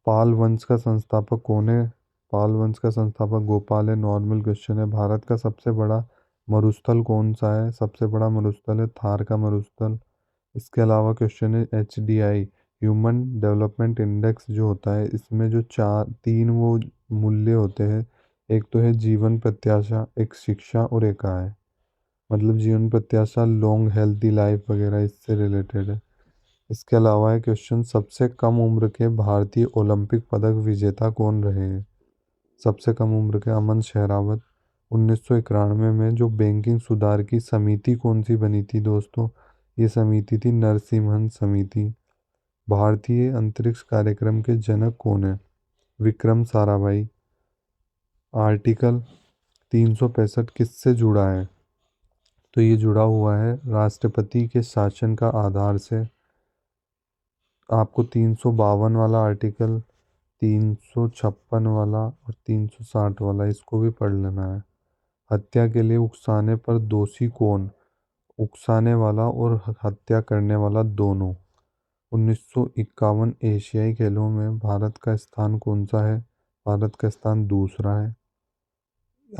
पाल वंश का संस्थापक कौन है? पाल वंश का संस्थापक गोपाल है। नॉर्मल क्वेश्चन है। भारत का सबसे बड़ा मरुस्थल कौन सा है? सबसे बड़ा मरुस्थल है थार का मरुस्थल। इसके अलावा क्वेश्चन है, HDI ह्यूमन डेवलपमेंट इंडेक्स जो होता है इसमें जो चार तीन वो मूल्य होते हैं, एक तो है जीवन प्रत्याशा, एक शिक्षा और एक आय। मतलब जीवन प्रत्याशा लॉन्ग हेल्थी लाइफ वगैरह इससे रिलेटेड है। इसके अलावा है क्वेश्चन, सबसे कम उम्र के भारतीय ओलंपिक पदक विजेता कौन रहे हैं? सबसे कम उम्र के अमन शेरावत। 1991 में जो बैंकिंग सुधार की समिति कौन सी बनी थी दोस्तों? ये समिति थी नरसिम्हन समिति। भारतीय अंतरिक्ष कार्यक्रम के जनक कौन है? विक्रम साराभाई। आर्टिकल 365 किससे जुड़ा है? तो ये जुड़ा हुआ है राष्ट्रपति के शासन का आधार से। आपको 352 वाला आर्टिकल, 356 वाला और 360 वाला इसको भी पढ़ लेना है। हत्या के लिए उकसाने पर दोषी कौन? उकसाने वाला और हत्या करने वाला दोनों। 1951 एशियाई खेलों में भारत का स्थान कौन सा है? भारत का स्थान दूसरा है।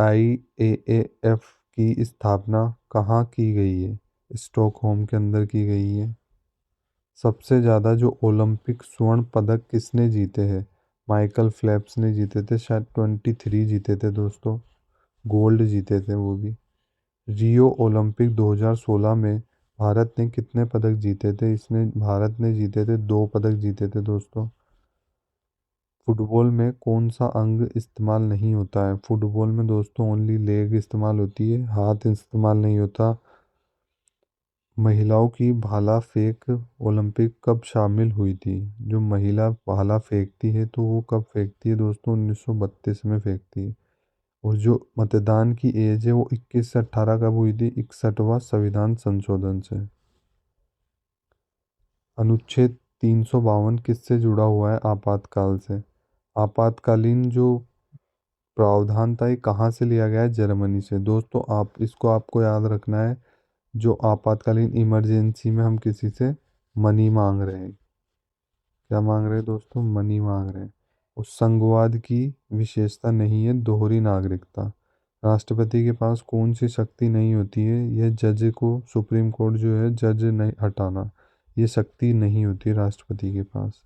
IAAF की स्थापना कहाँ की गई है? स्टॉकहोम के अंदर की गई है। सबसे ज़्यादा जो ओलंपिक स्वर्ण पदक किसने जीते हैं? माइकल फेल्प्स ने जीते थे, शायद 23 जीते थे दोस्तों। गोल्ड जीते थे वो भी। रियो ओलंपिक 2016 में भारत ने कितने पदक जीते थे? इसने भारत ने जीते थे 2 पदक जीते थे दोस्तों। फुटबॉल में कौन सा अंग इस्तेमाल नहीं होता है? फुटबॉल में दोस्तों ओनली लेग इस्तेमाल होती है, हाथ इस्तेमाल नहीं होता। महिलाओं की भाला फेंक ओलंपिक कब शामिल हुई थी? जो महिला भाला फेंकती है तो वो कब फेंकती है दोस्तों? 1932 में फेंकती है। और जो मतदान की एज है वो 21 से 18 कब हुई थी? 61वां संविधान संशोधन से। अनुच्छेद 352 किससे जुड़ा हुआ है? आपातकाल से। आपातकालीन जो प्रावधान था ये कहाँ से लिया गया है? जर्मनी से। दोस्तों आप इसको आपको याद रखना है। जो आपातकालीन इमरजेंसी में हम किसी से मनी मांग रहे हैं, क्या मांग रहे हैं दोस्तों? मनी मांग रहे हैं। उस संघवाद की विशेषता नहीं है दोहरी नागरिकता। राष्ट्रपति के पास कौन सी शक्ति नहीं होती है? यह जज को, सुप्रीम कोर्ट जो है जज नहीं हटाना, ये शक्ति नहीं होती राष्ट्रपति के पास।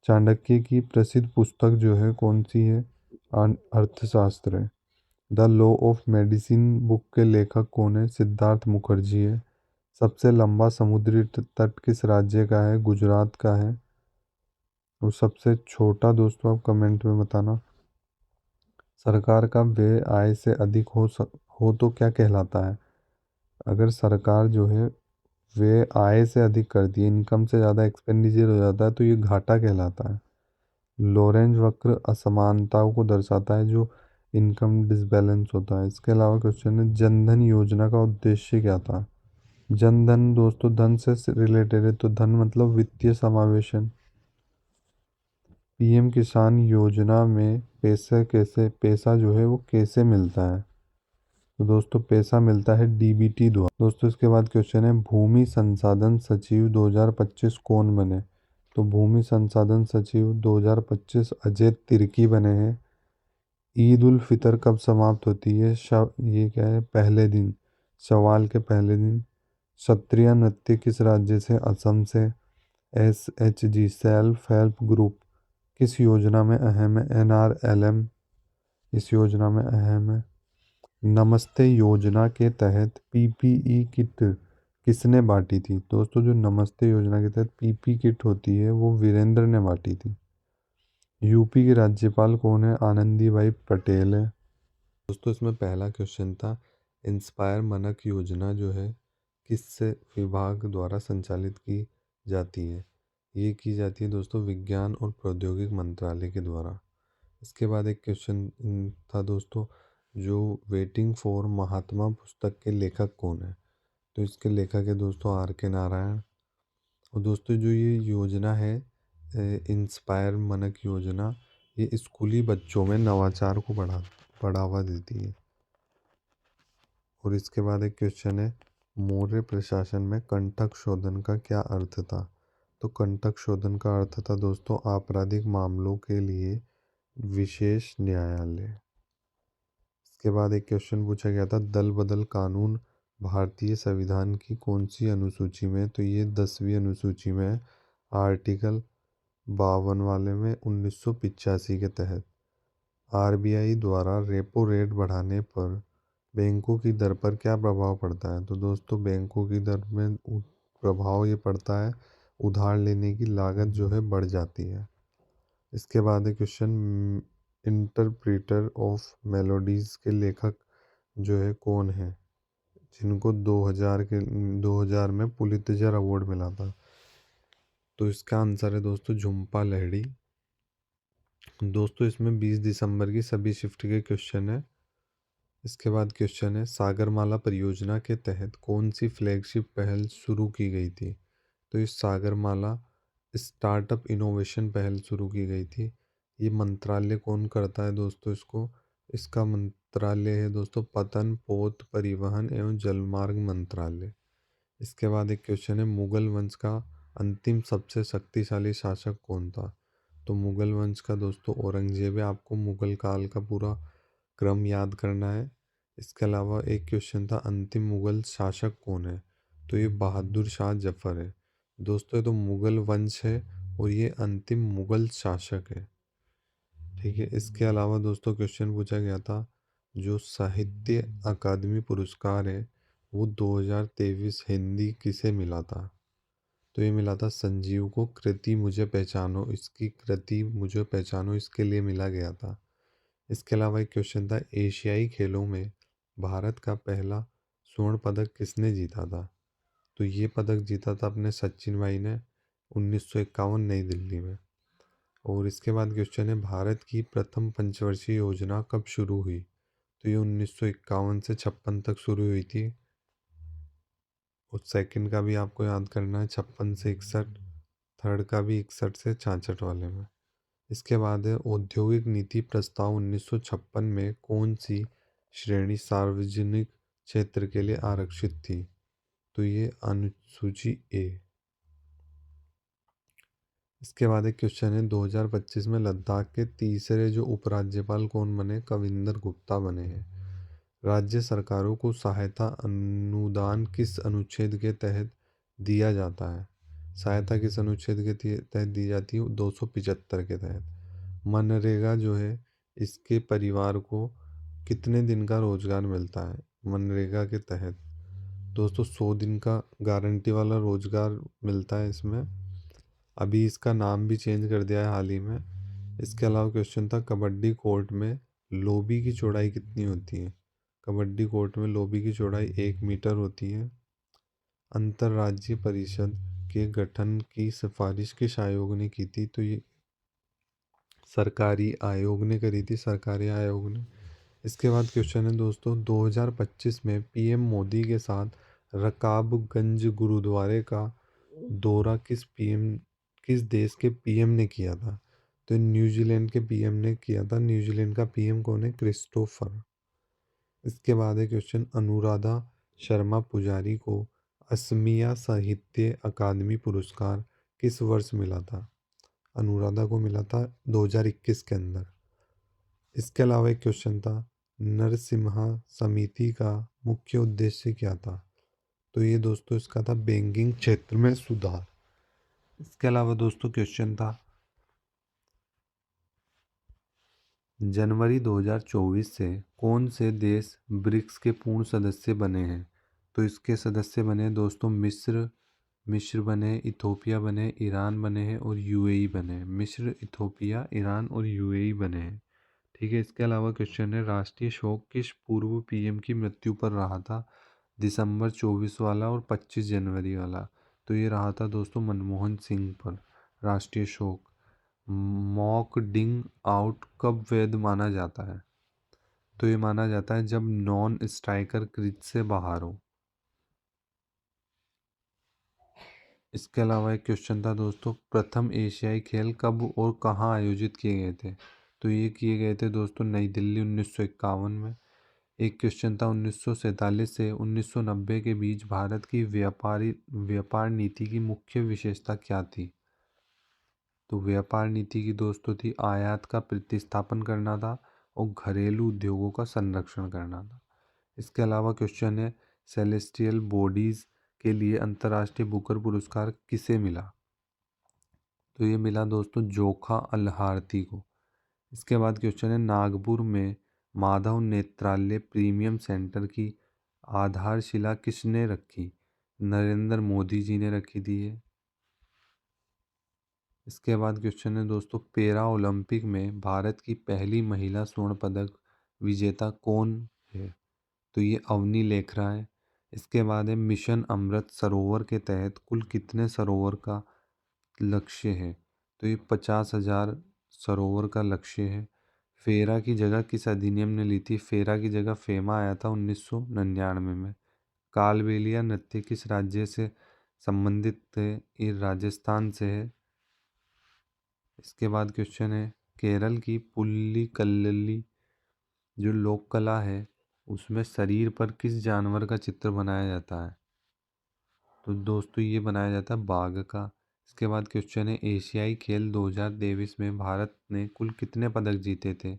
चाणक्य की प्रसिद्ध पुस्तक जो है कौन सी है? अर्थशास्त्र है। The law of medicine book के लेखक कौन है? सिद्धार्थ मुखर्जी है। सबसे लंबा समुद्री तट किस राज्य का है? गुजरात का है। और सबसे छोटा दोस्तों आप कमेंट में बताना। सरकार का व्यय आय से अधिक हो तो क्या कहलाता है? अगर सरकार जो है व्यय आय से अधिक करती है, इनकम से ज़्यादा एक्सपेंडिचर हो जाता है, तो ये घाटा कहलाता है। लोरेंज वक्र असमानताओं को दर्शाता है जो इनकम डिसबैलेंस होता है। इसके अलावा क्वेश्चन है जनधन योजना का उद्देश्य क्या था? जनधन दोस्तों धन से रिलेटेड है, तो धन मतलब वित्तीय समावेशन। पीएम किसान योजना में पैसा जो है वो कैसे मिलता है? तो दोस्तों पैसा मिलता है डीबीटी द्वारा। दोस्तों इसके बाद क्वेश्चन है भूमि संसाधन सचिव 2025 कौन बने? तो भूमि संसाधन सचिव 2025 अजय तिर्की बने हैं। ईद उल फितर कब समाप्त होती है? ये क्या है? पहले दिन, शवाल के पहले दिन। क्षत्रिय नृत्य किस राज्य से? असम से। SHG सेल्फ हेल्प ग्रुप किस योजना में अहम है? NRLM इस योजना में अहम है। नमस्ते योजना के तहत PPE किट किसने बांटी थी? दोस्तों जो नमस्ते योजना के तहत PP किट होती है वो वीरेंद्र ने बांटी थी। यूपी के राज्यपाल कौन है? आनंदीबाई पटेल है। दोस्तों इसमें पहला क्वेश्चन था इंस्पायर मनक योजना जो है किस विभाग द्वारा संचालित की जाती है? ये की जाती है दोस्तों विज्ञान और प्रौद्योगिक मंत्रालय के द्वारा। इसके बाद एक क्वेश्चन था दोस्तों जो वेटिंग फॉर महात्मा पुस्तक के लेखक कौन है? तो इसके लेखक है दोस्तों RK नारायण। और दोस्तों जो ये योजना है इंस्पायर मनक योजना, ये स्कूली बच्चों में नवाचार को बढ़ावा देती है। और इसके बाद एक क्वेश्चन है मौर्य प्रशासन में कंटक शोधन का क्या अर्थ था? तो कंटक शोधन का अर्थ था दोस्तों आपराधिक मामलों के लिए विशेष न्यायालय। इसके बाद एक क्वेश्चन पूछा गया था दल बदल कानून भारतीय संविधान की कौन सी अनुसूची में? तो ये 10वीं अनुसूची में है। आर्टिकल 52 वाले में 1985 के तहत। RBI द्वारा रेपो रेट बढ़ाने पर बैंकों की दर पर क्या प्रभाव पड़ता है? तो दोस्तों बैंकों की दर में प्रभाव ये पड़ता है उधार लेने की लागत जो है बढ़ जाती है। इसके बाद है क्वेश्चन इंटरप्रीटर ऑफ मेलोडीज के लेखक जो है कौन है जिनको 2000 में पुलित्जर अवार्ड मिला था? तो इसका आंसर है दोस्तों झुम्पा लाहिड़ी। दोस्तों इसमें 20 दिसंबर की सभी शिफ्ट के क्वेश्चन है। इसके बाद क्वेश्चन है सागरमाला परियोजना के तहत कौन सी फ्लैगशिप पहल शुरू की गई थी? तो इस सागरमाला स्टार्टअप इनोवेशन पहल शुरू की गई थी। ये मंत्रालय कौन करता है दोस्तों इसको? इसका मंत्रालय है दोस्तों पतन पोत परिवहन एवं जलमार्ग मंत्रालय। इसके बाद एक क्वेश्चन है मुगल वंश का अंतिम सबसे शक्तिशाली शासक कौन था? तो मुगल वंश का दोस्तों औरंगजेब है। आपको मुगल काल का पूरा क्रम याद करना है। इसके अलावा एक क्वेश्चन था अंतिम मुगल शासक कौन है? तो ये बहादुर शाह जफर है। दोस्तों ये तो मुगल वंश है और ये अंतिम मुगल शासक है। ठीक है। इसके अलावा दोस्तों क्वेश्चन पूछा गया था जो साहित्य अकादमी पुरस्कार है वो 2023 हिंदी किसे मिला था? तो ये मिला था संजीव को। कृति मुझे पहचानो, इसकी कृति मुझे पहचानो इसके लिए मिला गया था। इसके अलावा एक क्वेश्चन था एशियाई खेलों में भारत का पहला स्वर्ण पदक किसने जीता था? तो ये पदक जीता था अपने सचिन भाई ने 1951 नई दिल्ली में। और इसके बाद क्वेश्चन है, भारत की प्रथम पंचवर्षीय योजना कब शुरू हुई? तो ये 1951 से 56 तक शुरू हुई थी। और सेकंड का भी आपको याद करना है, 56 से 61। थर्ड का भी 61 से 66 वाले में। इसके बाद है, औद्योगिक नीति प्रस्ताव 1956 में कौन सी श्रेणी सार्वजनिक क्षेत्र के लिए आरक्षित थी? तो ये अनुसूची ए। इसके बाद एक क्वेश्चन है, 2025 में लद्दाख के तीसरे जो उपराज्यपाल कौन बने? कविंदर गुप्ता बने हैं। राज्य सरकारों को सहायता अनुदान किस अनुच्छेद के तहत दिया जाता है? सहायता किस अनुच्छेद के तहत दी जाती है? 275 के तहत। मनरेगा जो है, इसके परिवार को कितने दिन का रोजगार मिलता है मनरेगा के तहत? दोस्तों 100 दिन का गारंटी वाला रोजगार मिलता है इसमें। अभी इसका नाम भी चेंज कर दिया है हाल ही में। इसके अलावा क्वेश्चन था, कबड्डी कोर्ट में लोबी की चौड़ाई कितनी होती है? कबड्डी कोर्ट में लोबी की चौड़ाई 1 मीटर होती है। अंतर्राज्यीय परिषद के गठन की सिफारिश किस आयोग ने की थी? तो ये सरकारी आयोग ने करी थी, सरकारी आयोग ने। इसके बाद क्वेश्चन है दोस्तों, 2025 में पीएम मोदी के साथ रकाबगंज गुरुद्वारे का दौरा किस देश के पीएम ने किया था? तो न्यूजीलैंड के पीएम ने किया था। न्यूजीलैंड का पीएम कौन है? क्रिस्टोफर। इसके बाद है क्वेश्चन, अनुराधा शर्मा पुजारी को असमिया साहित्य अकादमी पुरस्कार किस वर्ष मिला था? अनुराधा को मिला था 2021 के अंदर। इसके अलावा एक क्वेश्चन था, नरसिम्हा समिति का मुख्य उद्देश्य क्या था? तो ये दोस्तों इसका था बैंकिंग क्षेत्र में सुधार। इसके अलावा दोस्तों क्वेश्चन था, जनवरी 2024 से कौन से देश ब्रिक्स के पूर्ण सदस्य बने हैं? तो इसके सदस्य बने दोस्तों मिस्र बने, इथोपिया बने, ईरान बने हैं और यूएई बने हैं। मिस्र, इथोपिया, ईरान और यूएई बने हैं। ठीक है। इसके अलावा क्वेश्चन है, राष्ट्रीय शोक किस पूर्व पीएम की मृत्यु पर रहा था? दिसंबर 24 वाला और 25 जनवरी वाला। तो ये रहा था दोस्तों मनमोहन सिंह पर राष्ट्रीय शोक। मॉक डिंग आउट कब वैध माना जाता है? तो ये माना जाता है जब नॉन स्ट्राइकर क्रीज से बाहर हो। इसके अलावा एक क्वेश्चन था दोस्तों, प्रथम एशियाई खेल कब और कहाँ आयोजित किए गए थे? तो ये किए गए थे दोस्तों नई दिल्ली 1951 में। एक क्वेश्चन था, 1947 से 1990 के बीच भारत की व्यापार नीति की मुख्य विशेषता क्या थी? तो व्यापार नीति की दोस्तों थी, आयात का प्रतिस्थापन करना था और घरेलू उद्योगों का संरक्षण करना था। इसके अलावा क्वेश्चन है, सेलेस्टियल बॉडीज के लिए अंतर्राष्ट्रीय बुकर पुरस्कार किसे मिला? तो ये मिला दोस्तों जोखा अलहारती को। इसके बाद क्वेश्चन है, नागपुर में माधव नेत्रालय प्रीमियम सेंटर की आधारशिला किसने रखी? नरेंद्र मोदी जी ने रखी थी ये। इसके बाद क्वेश्चन है दोस्तों, पैरा ओलंपिक में भारत की पहली महिला स्वर्ण पदक विजेता कौन है? तो ये अवनी लेखरा है। इसके बाद है, मिशन अमृत सरोवर के तहत कुल कितने सरोवर का लक्ष्य है? तो ये 50,000 सरोवर का लक्ष्य है। फेरा की जगह किस अधिनियम ने ली थी? फेरा की जगह फेमा आया था 1999 में। कालबेलिया नृत्य किस राज्य से संबंधित है? ये राजस्थान से है। इसके बाद क्वेश्चन है, केरल की पुल्लिकल्ली जो लोक कला है उसमें शरीर पर किस जानवर का चित्र बनाया जाता है? तो दोस्तों ये बनाया जाता है बाघ का। इसके बाद क्वेश्चन है, एशियाई खेल 2023 में भारत ने कुल कितने पदक जीते थे?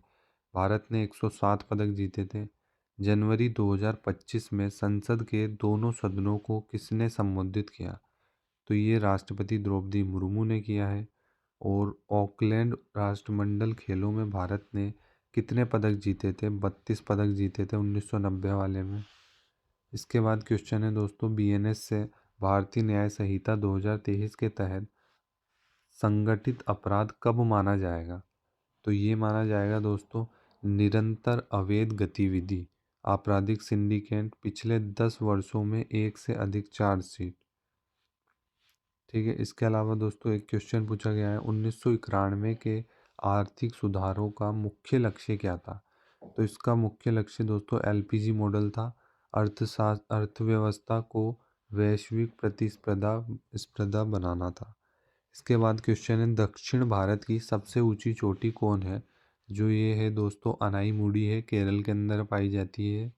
भारत ने 107 पदक जीते थे। जनवरी 2025 में संसद के दोनों सदनों को किसने संबोधित किया? तो ये राष्ट्रपति द्रौपदी मुर्मू ने किया है। और ऑकलैंड राष्ट्रमंडल खेलों में भारत ने कितने पदक जीते थे? 32 पदक जीते थे 1990 वाले में। इसके बाद क्वेश्चन है दोस्तों, बीएनएस से भारतीय न्याय संहिता 2023 के तहत संगठित अपराध कब माना जाएगा? तो ये माना जाएगा दोस्तों निरंतर अवैध गतिविधि, आपराधिक सिंडिकेट, पिछले 10 वर्षों में एक से अधिक चार्जशीट। ठीक है। इसके अलावा दोस्तों एक क्वेश्चन पूछा गया है, 1991 के आर्थिक सुधारों का मुख्य लक्ष्य क्या था? तो इसका मुख्य लक्ष्य दोस्तों एलपीजी मॉडल था। अर्थव्यवस्था को वैश्विक प्रतिस्पर्धा स्पर्धा बनाना था। इसके बाद क्वेश्चन है, दक्षिण भारत की सबसे ऊंची चोटी कौन है? जो ये है दोस्तों अनाईमुड़ी है, केरल के अंदर पाई जाती है।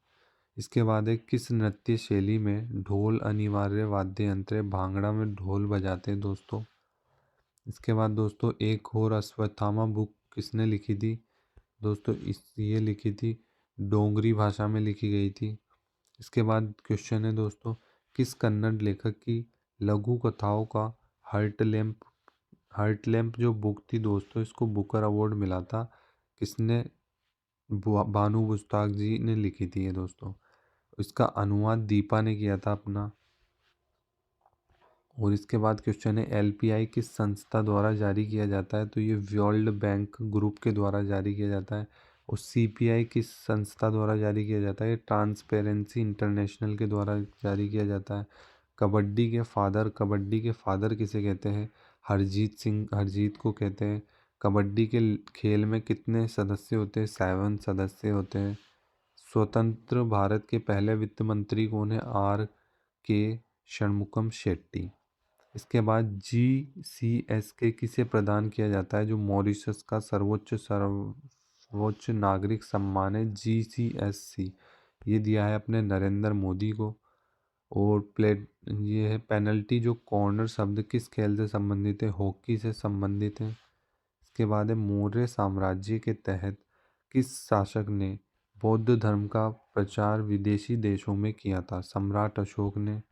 इसके बाद है, किस नृत्य शैली में ढोल अनिवार्य वाद्य यंत्र है? भांगड़ा में ढोल बजाते हैं दोस्तों। इसके बाद दोस्तों एक और अश्वत्थामा बुक किसने लिखी थी? दोस्तों ये लिखी थी, डोगरी भाषा में लिखी गई थी। इसके बाद क्वेश्चन है दोस्तों, किस कन्नड़ लेखक की लघु कथाओं का हर्ट लैम्प जो बुक थी दोस्तों, इसको बुकर अवार्ड मिला था? किसने? भानु बुस्ताक जी ने लिखी थी ये दोस्तों। इसका अनुवाद दीपा ने किया था अपना। और इसके बाद क्वेश्चन है, एलपीआई किस संस्था द्वारा जारी किया जाता है? तो ये वर्ल्ड बैंक ग्रुप के द्वारा जारी किया जाता है। और सीपीआई किस संस्था द्वारा जारी किया जाता है? ट्रांसपेरेंसी इंटरनेशनल के द्वारा जारी किया जाता है। कबड्डी के फादर किसे कहते हैं? हरजीत को कहते हैं। कबड्डी के खेल में कितने सदस्य होते हैं? 7 सदस्य होते हैं। स्वतंत्र भारत के पहले वित्त मंत्री कौन है? आर के षणमुखम शेट्टी। इसके बाद GCSK किसे प्रदान किया जाता है? जो मॉरिशस का सर्वोच्च नागरिक सम्मान है, GCSC। ये दिया है अपने नरेंद्र मोदी को। और ये है पेनल्टी जो कॉर्नर शब्द किस खेल से संबंधित है? हॉकी से संबंधित है। इसके बाद है, मौर्य साम्राज्य के तहत किस शासक ने बौद्ध धर्म का प्रचार विदेशी देशों में किया था? सम्राट अशोक ने।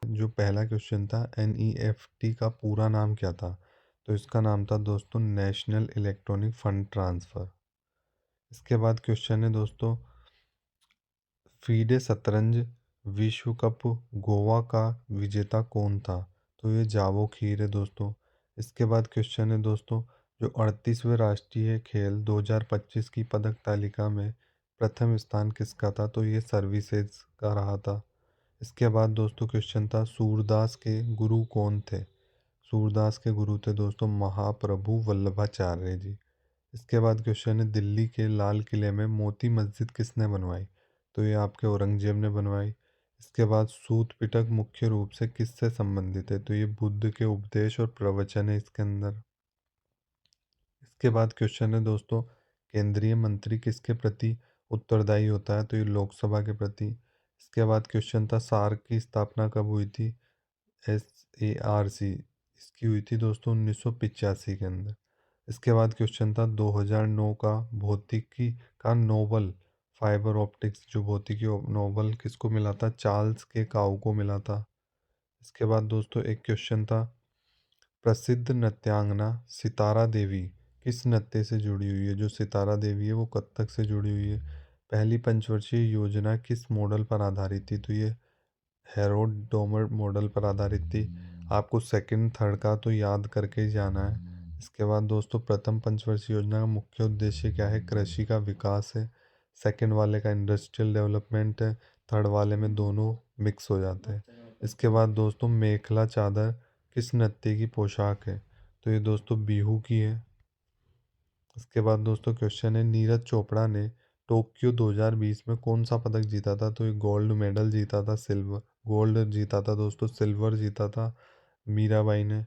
जो पहला क्वेश्चन था, NEFT का पूरा नाम क्या था? तो इसका नाम था दोस्तों नेशनल इलेक्ट्रॉनिक फंड ट्रांसफ़र। इसके बाद क्वेश्चन है दोस्तों, फीडे शतरंज विश्व कप गोवा का विजेता कौन था? तो ये जावो खीर है दोस्तों। इसके बाद क्वेश्चन है दोस्तों, जो 38वें राष्ट्रीय खेल 2025 की पदक तालिका में प्रथम स्थान किसका था? तो ये सर्विसेज का रहा था। इसके बाद दोस्तों क्वेश्चन था, सूरदास के गुरु कौन थे? सूरदास के गुरु थे दोस्तों महाप्रभु वल्लभाचार्य जी। इसके बाद क्वेश्चन है, दिल्ली के लाल किले में मोती मस्जिद किसने बनवाई? तो ये आपके औरंगजेब ने बनवाई। इसके बाद सूत पिटक मुख्य रूप से किससे संबंधित है? तो ये बुद्ध के उपदेश और प्रवचन है इसके अंदर। इसके बाद क्वेश्चन है दोस्तों, केंद्रीय मंत्री किसके प्रति उत्तरदायी होता है? तो ये लोकसभा के प्रति। इसके बाद क्वेश्चन था, सार्क की स्थापना कब हुई थी? SARC इसकी हुई थी दोस्तों 1985 के अंदर। इसके बाद क्वेश्चन था, 2009 का भौतिकी का नोबल फाइबर ऑप्टिक्स जो भौतिकी नोबल किसको मिला था? चार्ल्स के काऊ को मिला था। इसके बाद दोस्तों एक क्वेश्चन था, प्रसिद्ध नृत्यांगना सितारा देवी किस नृत्य से जुड़ी हुई है? जो सितारा देवी है वो कथक से जुड़ी हुई है। पहली पंचवर्षीय योजना किस मॉडल पर आधारित थी? तो ये हेरोड डोमर मॉडल पर आधारित थी। आपको सेकंड थर्ड का तो याद करके ही जाना है। इसके बाद दोस्तों प्रथम पंचवर्षीय योजना का मुख्य उद्देश्य क्या है? कृषि का विकास है। सेकंड वाले का इंडस्ट्रियल डेवलपमेंट है। थर्ड वाले में दोनों मिक्स हो जाते हैं। इसके बाद दोस्तों मेखला चादर किस नृत्य की पोशाक है? तो ये दोस्तों बिहू की है। इसके बाद दोस्तों क्वेश्चन है, नीरज चोपड़ा ने टोक्यो 2020 में कौन सा पदक जीता था? तो ये गोल्ड मेडल जीता था, सिल्वर गोल्ड जीता था दोस्तों, सिल्वर जीता था मीराबाई ने।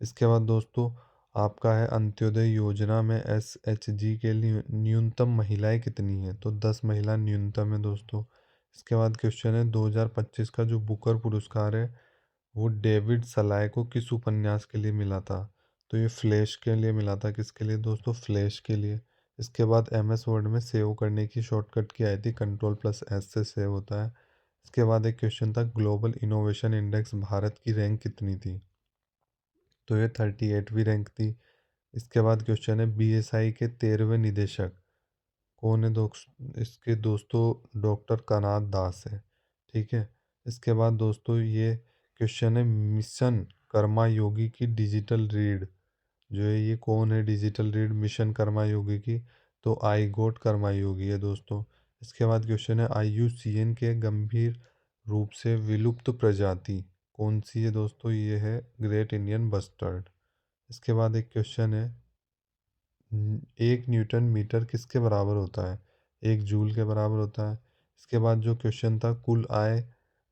इसके बाद दोस्तों आपका है, अंत्योदय योजना में SHG के लिए न्यूनतम महिलाएं कितनी हैं? तो 10 महिला न्यूनतम है दोस्तों। इसके बाद क्वेश्चन है, 2025 का जो बुकर पुरस्कार है वो डेविड सलाय को किस उपन्यास के लिए मिला था? तो ये फ्लैश के लिए मिला था। किसके लिए दोस्तों? फ्लैश के लिए। इसके बाद MS वर्ड में सेव करने की शॉर्टकट की आई थी, Ctrl+S से सेव होता है। इसके बाद एक क्वेश्चन था, ग्लोबल इनोवेशन इंडेक्स भारत की रैंक कितनी थी? तो ये 38वीं रैंक थी। इसके बाद क्वेश्चन है, BSI के 13वें निदेशक कौन है? इसके दोस्तों डॉक्टर कनाद दास है। ठीक है। इसके बाद दोस्तों ये क्वेश्चन है, मिशन कर्मा योगी की डिजिटल रीड जो है ये कौन है? डिजिटल रीड मिशन कर्मा योगी की। तो आई गोट कर्मा योगी है दोस्तों। इसके बाद क्वेश्चन है, IUCN के गंभीर रूप से विलुप्त प्रजाति कौन सी है दोस्तों? ये है ग्रेट इंडियन बस्टर्ड। इसके बाद एक क्वेश्चन है, 1 न्यूटन मीटर किसके बराबर होता है? 1 जूल के बराबर होता है। इसके बाद जो क्वेश्चन था, कुल आय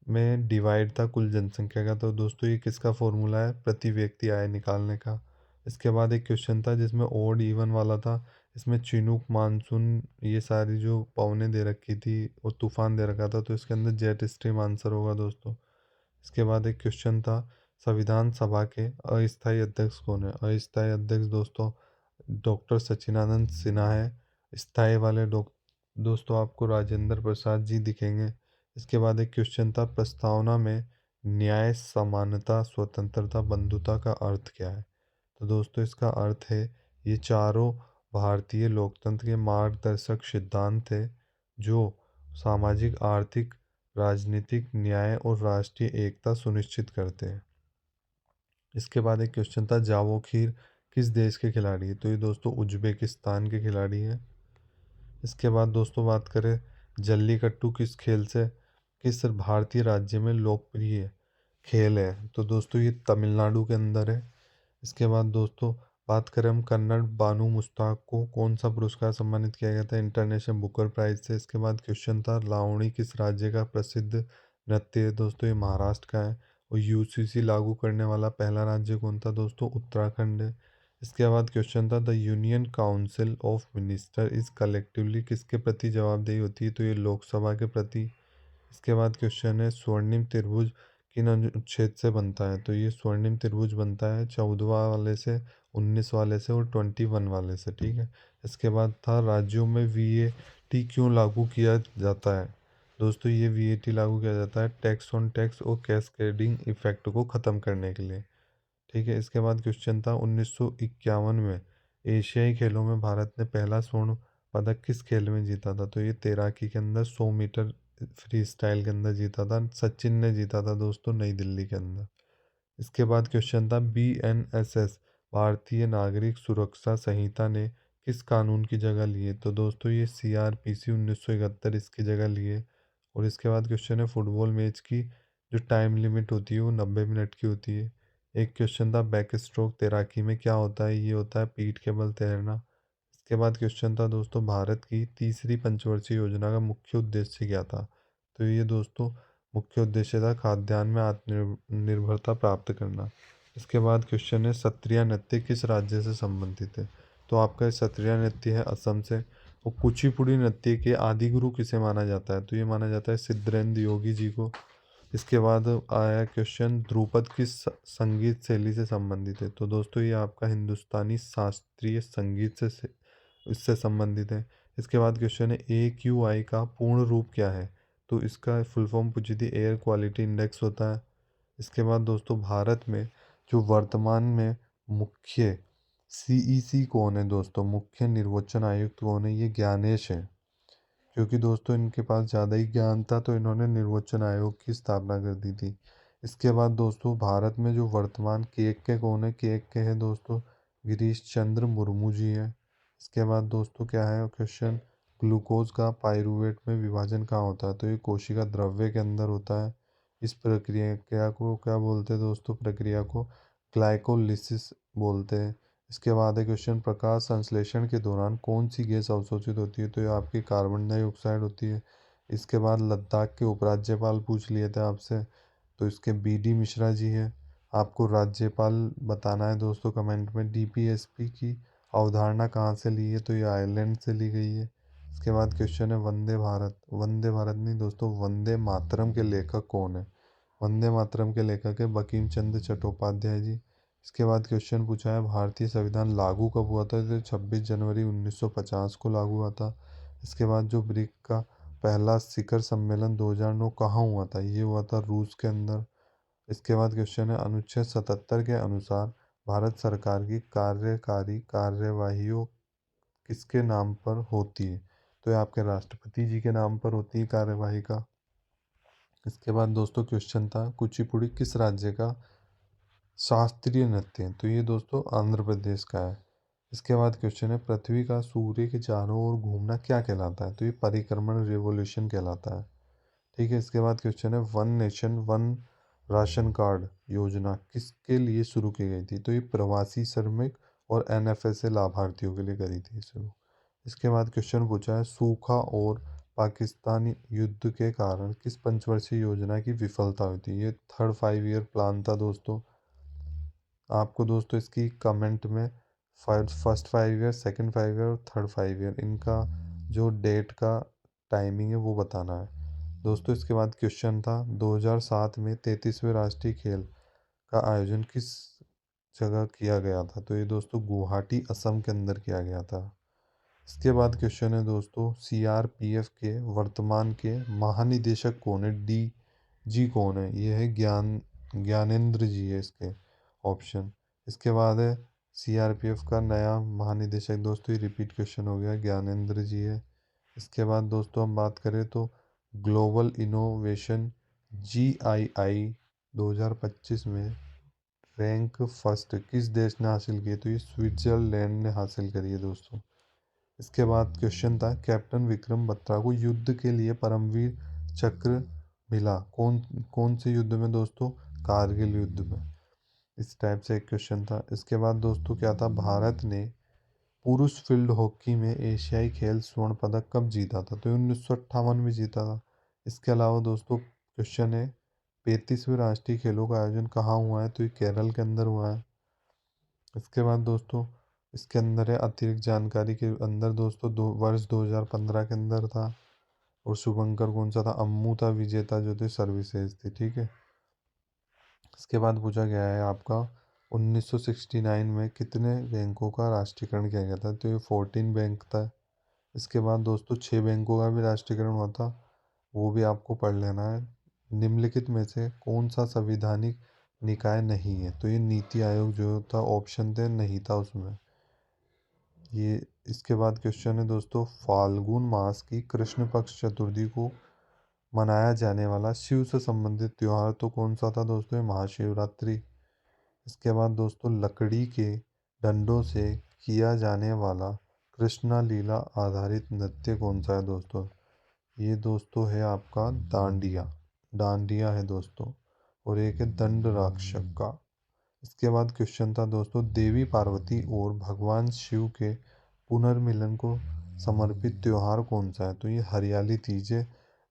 में डिवाइड था कुल जनसंख्या का, तो दोस्तों ये किसका फॉर्मूला है? प्रति व्यक्ति आय निकालने का। इसके बाद एक क्वेश्चन था जिसमें ओड इवन वाला था, इसमें चिनूक, मानसून, ये सारी जो पवनें दे रखी थी और तूफान दे रखा था, तो इसके अंदर जेट स्ट्रीम आंसर होगा दोस्तों। इसके बाद एक क्वेश्चन था, संविधान सभा के अस्थायी अध्यक्ष कौन है? अस्थायी अध्यक्ष दोस्तों डॉक्टर सच्चिदानंद सिन्हा है। स्थायी वाले दोस्तों आपको राजेंद्र प्रसाद जी दिखेंगे। इसके बाद एक क्वेश्चन था, प्रस्तावना में न्याय, समानता, स्वतंत्रता, बंधुता का अर्थ क्या है? तो दोस्तों इसका अर्थ है, ये चारों भारतीय लोकतंत्र के मार्गदर्शक सिद्धांत थे जो सामाजिक, आर्थिक, राजनीतिक न्याय और राष्ट्रीय एकता सुनिश्चित करते हैं। इसके बाद एक क्वेश्चन था, जावोखीर किस देश के खिलाड़ी है? तो ये दोस्तों उज्बेकिस्तान के खिलाड़ी हैं। इसके बाद दोस्तों बात करें, जल्लीकट्टू किस भारतीय राज्य में लोकप्रिय खेल है? तो दोस्तों ये तमिलनाडु के अंदर है। इसके बाद दोस्तों बात करें हम, कन्नड़ बानू मुश्ताक को कौन सा पुरस्कार सम्मानित किया गया था? इंटरनेशनल बुकर प्राइज से। इसके बाद क्वेश्चन था, लावणी किस राज्य का प्रसिद्ध नृत्य है? दोस्तों ये महाराष्ट्र का है। और यूसीसी लागू करने वाला पहला राज्य कौन था? दोस्तों उत्तराखंड है। इसके बाद क्वेश्चन था, the union council of minister is collectively किसके प्रति जवाबदेही होती है? तो ये लोकसभा के प्रति। इसके बाद क्वेश्चन है, स्वर्णिम त्रिभुज किन अनुच्छेद से बनता है? तो ये स्वर्णिम त्रिभुज बनता है 14वां वाले से, 19 वाले से और 21 वाले से, ठीक है। इसके बाद था, राज्यों में वीएटी क्यों लागू किया जाता है? दोस्तों ये वीएटी लागू किया जाता है टैक्स ऑन टैक्स और कैस्केडिंग इफेक्ट को ख़त्म करने के लिए, ठीक है। इसके बाद क्वेश्चन था, 1951 में एशियाई खेलों में भारत ने पहला स्वर्ण पदक किस खेल में जीता था? तो ये तैराकी के अंदर 100 मीटर फ्री स्टाइल के अंदर जीता था, सचिन ने जीता था दोस्तों, नई दिल्ली के अंदर। इसके बाद क्वेश्चन था, बीएनएसएस भारतीय नागरिक सुरक्षा संहिता ने किस कानून की जगह ली है? तो दोस्तों ये सीआरपीसी 1971 इसकी जगह लिए। और इसके बाद क्वेश्चन है, फुटबॉल मैच की जो टाइम लिमिट होती है वो 90 मिनट की होती है। एक क्वेश्चन था, बैक स्ट्रोक तैराकी में क्या होता है? ये होता है पीठ के बल तैरना। इसके बाद क्वेश्चन था दोस्तों, भारत की तीसरी पंचवर्षीय योजना का मुख्य उद्देश्य क्या था? तो ये दोस्तों मुख्य उद्देश्य था खाद्यान्न में आत्मनिर्भरता प्राप्त करना। इसके बाद क्वेश्चन है, सत्रिया नृत्य किस राज्य से संबंधित है? तो आपका सत्रिया नृत्य है असम से। और कुचिपुड़ी नृत्य के आदि गुरु किसे माना जाता है? तो ये माना जाता है सिद्धेंद्र योगी जी को। इसके बाद आया क्वेश्चन, ध्रुपद किस संगीत शैली से संबंधित है? तो दोस्तों ये आपका हिंदुस्तानी शास्त्रीय संगीत से इससे संबंधित है। इसके बाद क्वेश्चन है, AQI का पूर्ण रूप क्या है? तो इसका फुल फॉर्म पूछी थी, एयर क्वालिटी इंडेक्स होता है। इसके बाद दोस्तों भारत में जो वर्तमान में मुख्य CEC कौन है? दोस्तों मुख्य निर्वाचन आयुक्त कौन है? ये ज्ञानेश है। क्योंकि दोस्तों इनके पास ज़्यादा ही ज्ञान था तो इन्होंने निर्वाचन आयोग की स्थापना कर दी थी। इसके बाद दोस्तों भारत में जो वर्तमान के कौन है? के है दोस्तों गिरीश चंद्र मुर्मू जी हैं। इसके बाद दोस्तों क्या है क्वेश्चन, ग्लूकोज का पाइरूवेट में विभाजन कहाँ होता है? तो ये कोशिका द्रव्य के अंदर होता है। इस प्रक्रिया को क्या बोलते हैं दोस्तों? प्रक्रिया को ग्लाइकोलिसिस बोलते हैं। इसके बाद है क्वेश्चन, प्रकाश संश्लेषण के दौरान कौन सी गैस अवशोषित होती है? तो ये आपकी कार्बन डाइऑक्साइड होती है। इसके बाद लद्दाख के उपराज्यपाल पूछ लिए थे आपसे, तो इसके BD मिश्रा जी हैं। आपको राज्यपाल बताना है दोस्तों कमेंट में। DPSP की अवधारणा कहाँ से ली है? तो ये आयरलैंड से ली गई है। इसके बाद क्वेश्चन है, वंदे भारत नहीं दोस्तों, वंदे मातरम के लेखक कौन है? वंदे मातरम के लेखक है बंकिम चंद्र चट्टोपाध्याय जी। इसके बाद क्वेश्चन पूछा है, भारतीय संविधान लागू कब हुआ था? तो 26 जनवरी 1950 को लागू हुआ था। इसके बाद जो ब्रिक का पहला शिखर सम्मेलन 2009 कहाँ हुआ था? ये हुआ था रूस के अंदर। इसके बाद क्वेश्चन है, अनुच्छेद 77 के अनुसार भारत सरकार की कार्यकारी कार्यवाहियों किसके नाम पर होती है? तो ये आपके राष्ट्रपति जी के नाम पर होती है कार्यवाही का। इसके बाद दोस्तों क्वेश्चन था, कुचिपुड़ी किस राज्य का शास्त्रीय नृत्य है? तो ये दोस्तों आंध्र प्रदेश का है। इसके बाद क्वेश्चन है, पृथ्वी का सूर्य के चारों ओर घूमना क्या कहलाता है? तो ये परिक्रमण रिवॉल्यूशन कहलाता है, ठीक है। इसके बाद क्वेश्चन है, one nation one ration card योजना किसके लिए शुरू की गई थी? तो ये प्रवासी श्रमिक और एनएफएसए लाभार्थियों के लिए करी थी शुरू। इसके बाद क्वेश्चन पूछा है, सूखा और पाकिस्तानी युद्ध के कारण किस पंचवर्षीय योजना की विफलता हुई थी? ये थर्ड 5 ईयर प्लान था दोस्तों। आपको दोस्तों इसकी कमेंट में फर्स्ट 5 ईयर, सेकंड 5 ईयर और थर्ड 5 ईयर इनका जो डेट का टाइमिंग है वो बताना है दोस्तों। इसके बाद क्वेश्चन था, 2007 में 33वें राष्ट्रीय खेल का आयोजन किस जगह किया गया था? तो ये दोस्तों गुवाहाटी असम के अंदर किया गया था। इसके बाद क्वेश्चन है दोस्तों, सीआरपीएफ के वर्तमान के महानिदेशक कौन है? डी जी कौन है? ये है ज्ञानेंद्र जी है इसके ऑप्शन। इसके बाद है सीआरपीएफ का नया महानिदेशक दोस्तों, ये रिपीट क्वेश्चन हो गया, ज्ञानेंद्र जी है। इसके बाद दोस्तों हम बात करें तो ग्लोबल इनोवेशन GII 2025 में रैंक फर्स्ट किस देश ने हासिल की? तो ये स्विट्जरलैंड ने हासिल करी है दोस्तों। इसके बाद क्वेश्चन था, कैप्टन विक्रम बत्रा को युद्ध के लिए परमवीर चक्र मिला कौन कौन से युद्ध में दोस्तों? कारगिल युद्ध में। इस टाइप से एक क्वेश्चन था। इसके बाद दोस्तों क्या था, भारत ने पुरुष फील्ड हॉकी में एशियाई खेल स्वर्ण पदक कब जीता था? तो 1958 में जीता था। इसके अलावा दोस्तों क्वेश्चन है, 35वें राष्ट्रीय खेलों का आयोजन कहाँ हुआ है? तो ये केरल के अंदर हुआ है। इसके बाद दोस्तों इसके अंदर है अतिरिक्त जानकारी के अंदर दोस्तों, वर्ष 2015 के अंदर था। और शुभंकर कौन सा था? अम्मू था विजेता जो थे सर्विसेज थी, ठीक है। इसके बाद पूछा गया है आपका, 1969 में कितने बैंकों का राष्ट्रीयकरण किया गया था? तो ये 14 बैंक था। इसके बाद दोस्तों 6 बैंकों का भी राष्ट्रीयकरण हुआ था, वो भी आपको पढ़ लेना है। निम्नलिखित में से कौन सा संवैधानिक निकाय नहीं है? तो ये नीति आयोग जो था ऑप्शन थे नहीं था उसमें ये। इसके बाद क्वेश्चन है दोस्तों, फाल्गुन मास की कृष्ण पक्ष चतुर्थी को मनाया जाने वाला शिव से संबंधित त्योहार तो कौन सा था दोस्तों? ये महाशिवरात्रि। इसके बाद दोस्तों लकड़ी के डंडों से किया जाने वाला कृष्णा लीला आधारित नृत्य कौन सा है दोस्तों? ये दोस्तों है आपका डांडिया। डांडिया है दोस्तों। और एक है दंड राक्षक का। इसके बाद क्वेश्चन था दोस्तों, देवी पार्वती और भगवान शिव के पुनर्मिलन को समर्पित त्योहार कौन सा है? तो ये हरियाली तीज है,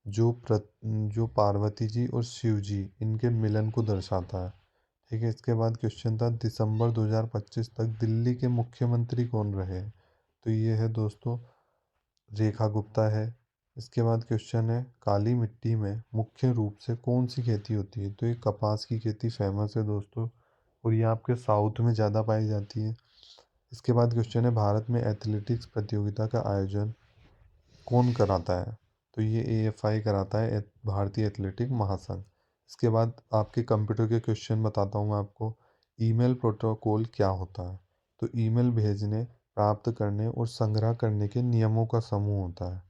जो पार्वती जी और शिव जी इनके मिलन को दर्शाता है, ठीक है। इसके बाद क्वेश्चन था, दिसंबर 2025 तक दिल्ली के मुख्यमंत्री कौन रहे? तो ये है दोस्तों रेखा गुप्ता है। इसके बाद क्वेश्चन है, काली मिट्टी में मुख्य रूप से कौन सी खेती होती है? तो ये कपास की खेती फेमस है दोस्तों, और ये आपके साउथ में ज़्यादा पाई जाती है। इसके बाद क्वेश्चन है, भारत में एथलेटिक्स प्रतियोगिता का आयोजन कौन कराता है? तो ये AFI कराता है, भारतीय एथलेटिक महासंघ। इसके बाद आपके कंप्यूटर के क्वेश्चन बताता हूँ मैं आपको। ईमेल प्रोटोकॉल क्या होता है? तो ईमेल भेजने, प्राप्त करने और संग्रह करने के नियमों का समूह होता है।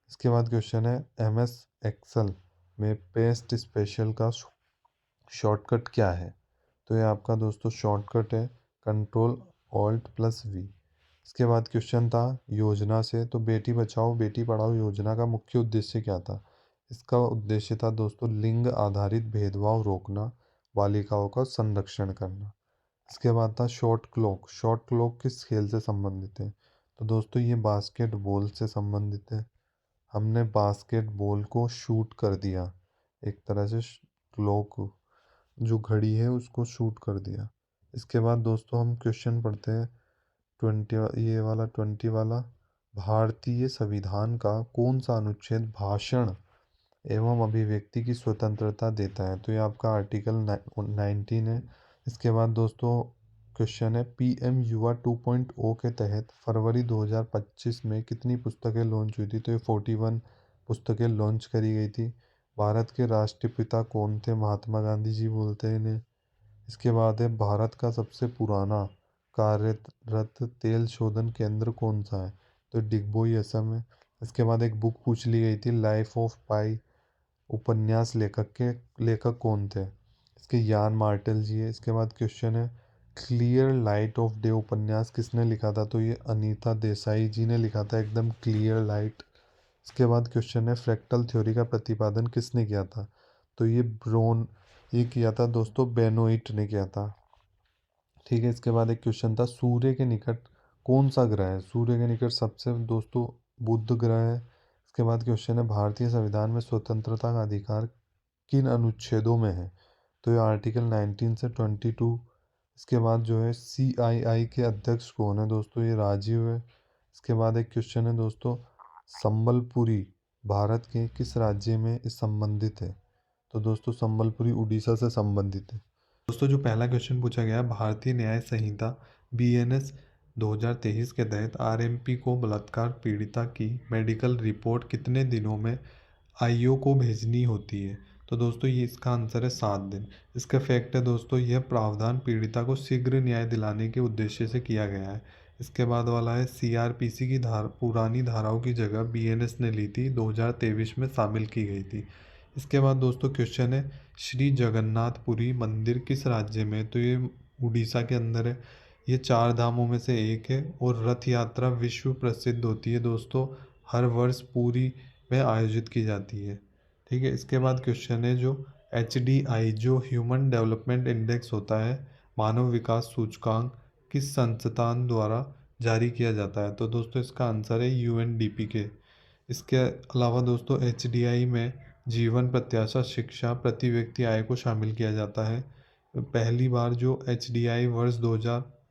इसके बाद क्वेश्चन है, MS एक्सेल में पेस्ट स्पेशल का शॉर्टकट क्या है? तो ये आपका दोस्तों शॉर्टकट है Ctrl+Alt+V। इसके बाद क्वेश्चन था, योजना से तो बेटी बचाओ बेटी पढ़ाओ योजना का मुख्य उद्देश्य क्या था? इसका उद्देश्य था दोस्तों लिंग आधारित भेदभाव रोकना, बालिकाओं का संरक्षण करना। इसके बाद था शॉट क्लॉक। शॉट क्लॉक किस खेल से संबंधित है? तो दोस्तों ये बास्केटबॉल से संबंधित है। हमने बास्केटबॉल को शूट कर दिया, एक तरह से क्लॉक जो घड़ी है उसको शूट कर दिया। इसके बाद दोस्तों हम क्वेश्चन पढ़ते हैं 20, ये वाला 20 वाला, भारतीय संविधान का कौन सा अनुच्छेद भाषण एवं अभिव्यक्ति की स्वतंत्रता देता है? तो ये आपका आर्टिकल 19 है। इसके बाद दोस्तों क्वेश्चन है, PM युवा 2.0 के तहत फरवरी 2025 में कितनी पुस्तकें लॉन्च हुई थी? तो ये 41 पुस्तकें लॉन्च करी गई थी। भारत के राष्ट्रपिता कौन थे? महात्मा गांधी जी बोलते हैं इन्हें। इसके बाद है, भारत का सबसे पुराना कार्यरत तेल शोधन केंद्र कौन सा है? तो डिगबोई असम है। इसके बाद एक बुक पूछ ली गई थी, लाइफ ऑफ पाई उपन्यास लेखक कौन थे? इसके यान मार्टेल जी है। इसके बाद क्वेश्चन है, क्लियर लाइट ऑफ डे उपन्यास किसने लिखा था? तो ये अनीता देसाई जी ने लिखा था, एकदम क्लियर लाइट। इसके बाद क्वेश्चन है, फ्रैक्टल थ्योरी का प्रतिपादन किसने किया था? तो ये ये किया था दोस्तों बेनोइट ने किया था। ठीक है, इसके बाद एक क्वेश्चन था, सूर्य के निकट कौन सा ग्रह है? सूर्य के निकट सबसे दोस्तों बुध ग्रह है। इसके बाद क्वेश्चन है, भारतीय संविधान में स्वतंत्रता का अधिकार किन अनुच्छेदों में है? तो ये आर्टिकल 19 से 22। इसके बाद जो है CII के अध्यक्ष कौन है? दोस्तों ये राजीव है। इसके बाद एक क्वेश्चन है दोस्तों, संबलपुरी भारत के किस राज्य में इस संबंधित है? तो दोस्तों संबलपुरी उड़ीसा से संबंधित है। दोस्तों जो पहला क्वेश्चन पूछा गया, भारतीय न्याय संहिता BNS 2023 के तहत RMP को बलात्कार पीड़िता की मेडिकल रिपोर्ट कितने दिनों में आयोग को भेजनी होती है? तो दोस्तों ये इसका आंसर है 7 दिन। इसका फैक्ट है दोस्तों, यह प्रावधान पीड़िता को शीघ्र न्याय दिलाने के उद्देश्य से किया गया है। इसके बाद वाला है, CRPC की पुरानी धाराओं की जगह BNS ने ली थी, 2023 में शामिल की गई थी। इसके बाद दोस्तों क्वेश्चन है, श्री जगन्नाथपुरी मंदिर किस राज्य में है? तो ये उड़ीसा के अंदर है। ये 4 धामों में से एक है और रथ यात्रा विश्व प्रसिद्ध होती है दोस्तों, हर वर्ष पूरी में आयोजित की जाती है। ठीक है, इसके बाद क्वेश्चन है, जो HDI जो ह्यूमन डेवलपमेंट इंडेक्स होता है, मानव विकास सूचकांक, किस संस्थान द्वारा जारी किया जाता है? तो दोस्तों इसका आंसर है UNDP के। इसके अलावा दोस्तों HDI में जीवन प्रत्याशा शिक्षा प्रति व्यक्ति आय को शामिल किया जाता है। पहली बार जो HDI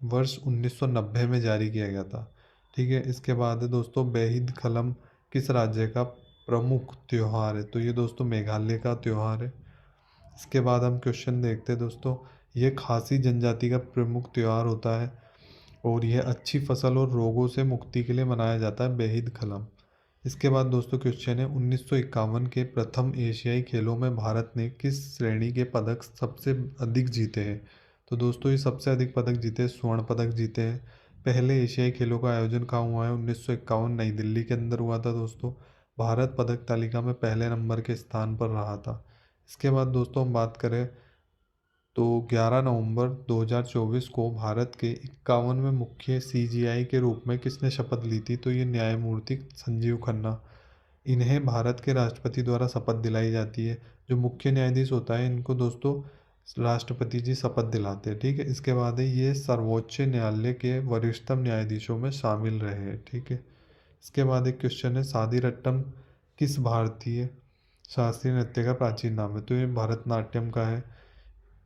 वर्ष 1990 में जारी किया गया था। ठीक है, इसके बाद है दोस्तों, बेहिद खलम किस राज्य का प्रमुख त्योहार है? तो ये दोस्तों मेघालय का त्योहार है। इसके बाद हम क्वेश्चन देखते हैं दोस्तों, ये खासी जनजाति का प्रमुख त्योहार होता है और यह अच्छी फसल और रोगों से मुक्ति के लिए मनाया जाता है, बेहिद खलम। इसके बाद दोस्तों क्वेश्चन है, 1951 के प्रथम एशियाई खेलों में भारत ने किस श्रेणी के पदक सबसे अधिक जीते हैं? तो दोस्तों ये सबसे अधिक पदक जीते हैं, स्वर्ण पदक जीते हैं। पहले एशियाई खेलों का आयोजन कहाँ हुआ है? 1951 नई दिल्ली के अंदर हुआ था दोस्तों। भारत पदक तालिका में पहले नंबर के स्थान पर रहा था। इसके बाद दोस्तों हम बात करें तो 11 नवंबर 2024 को भारत के 51वें मुख्य CGI के रूप में किसने शपथ ली थी? तो ये न्यायमूर्ति संजीव खन्ना। इन्हें भारत के राष्ट्रपति द्वारा शपथ दिलाई जाती है। जो मुख्य न्यायाधीश होता है, इनको दोस्तों राष्ट्रपति जी शपथ दिलाते हैं। ठीक है, इसके बाद है, ये सर्वोच्च न्यायालय के वरिष्ठतम न्यायाधीशों में शामिल रहे हैं। ठीक है, इसके बाद एक क्वेश्चन है, सादीरट्टम किस भारतीय शास्त्रीय नृत्य का प्राचीन नाम है? तो ये भरतनाट्यम का है।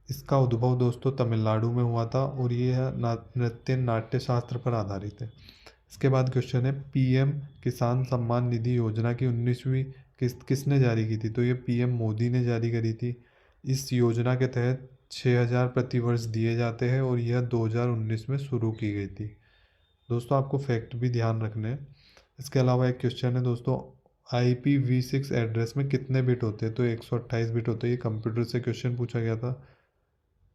इसका उद्भव दोस्तों तमिलनाडु में हुआ था और ये है नृत्य नाट्य शास्त्र पर आधारित है। इसके बाद क्वेश्चन है, PM किसान सम्मान निधि योजना की 19वीं किस्त किसने जारी की थी? तो ये PM मोदी ने जारी करी थी। इस योजना के तहत 6,000 प्रति वर्ष दिए जाते हैं और यह 2019 में शुरू की गई थी। दोस्तों आपको फैक्ट भी ध्यान रखने हैं। इसके अलावा एक क्वेश्चन है दोस्तों, IPv6 एड्रेस में कितने बिट होते हैं? तो 128 बिट होते हैं। ये कंप्यूटर से क्वेश्चन पूछा गया था।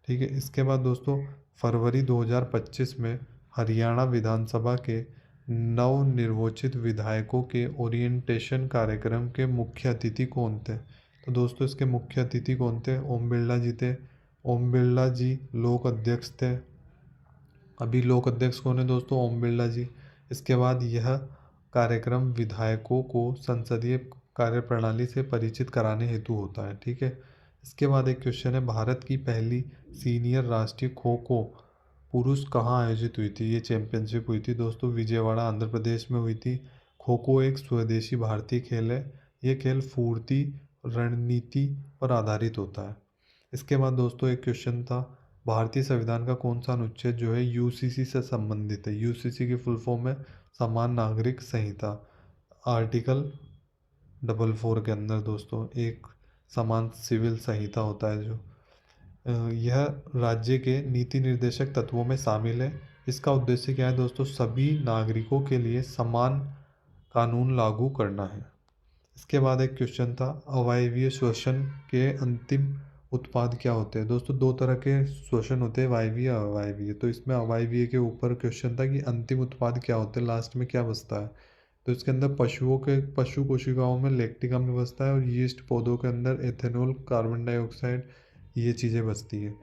ठीक है, इसके बाद दोस्तों फरवरी 2025 में हरियाणा विधानसभा के नवनिर्वाचित विधायकों के ओरिएंटेशन कार्यक्रम के मुख्य अतिथि कौन थे? तो दोस्तों इसके मुख्य अतिथि कौन थे? ओम बिरला जी थे। ओम बिरला जी लोक अध्यक्ष थे। अभी लोक अध्यक्ष कौन है दोस्तों? ओम बिरला जी। इसके बाद यह कार्यक्रम विधायकों को संसदीय कार्यप्रणाली से परिचित कराने हेतु होता है। ठीक है, इसके बाद एक क्वेश्चन है, भारत की पहली सीनियर राष्ट्रीय खो खो पुरुष कहाँ आयोजित हुई थी? ये चैंपियनशिप हुई थी दोस्तों विजयवाड़ा आंध्र प्रदेश में हुई थी। खो खो एक स्वदेशी भारतीय खेल है। ये खेल फुर्ती रणनीति पर आधारित होता है। इसके बाद दोस्तों एक क्वेश्चन था, भारतीय संविधान का कौन सा अनुच्छेद जो है UCC से संबंधित है? UCC की फुल फॉर्म है समान नागरिक संहिता। आर्टिकल 44 के अंदर दोस्तों एक समान सिविल संहिता होता है, जो यह राज्य के नीति निर्देशक तत्वों में शामिल है। इसका उद्देश्य क्या है दोस्तों? सभी नागरिकों के लिए समान कानून लागू करना है। इसके बाद एक क्वेश्चन था, अवायवीय श्वसन के अंतिम उत्पाद क्या होते हैं? दोस्तों 2 तरह के श्वसन होते हैं, वायवीय और अवायवीय। तो इसमें अवायवीय के ऊपर क्वेश्चन था कि अंतिम उत्पाद क्या होते हैं, लास्ट में क्या बचता है? तो इसके अंदर पशु कोशिकाओं में लैक्टिक अम्ल बचता है और यीस्ट पौधों के अंदर एथेनॉल कार्बन डाइऑक्साइड, ये चीज़ें बचती है।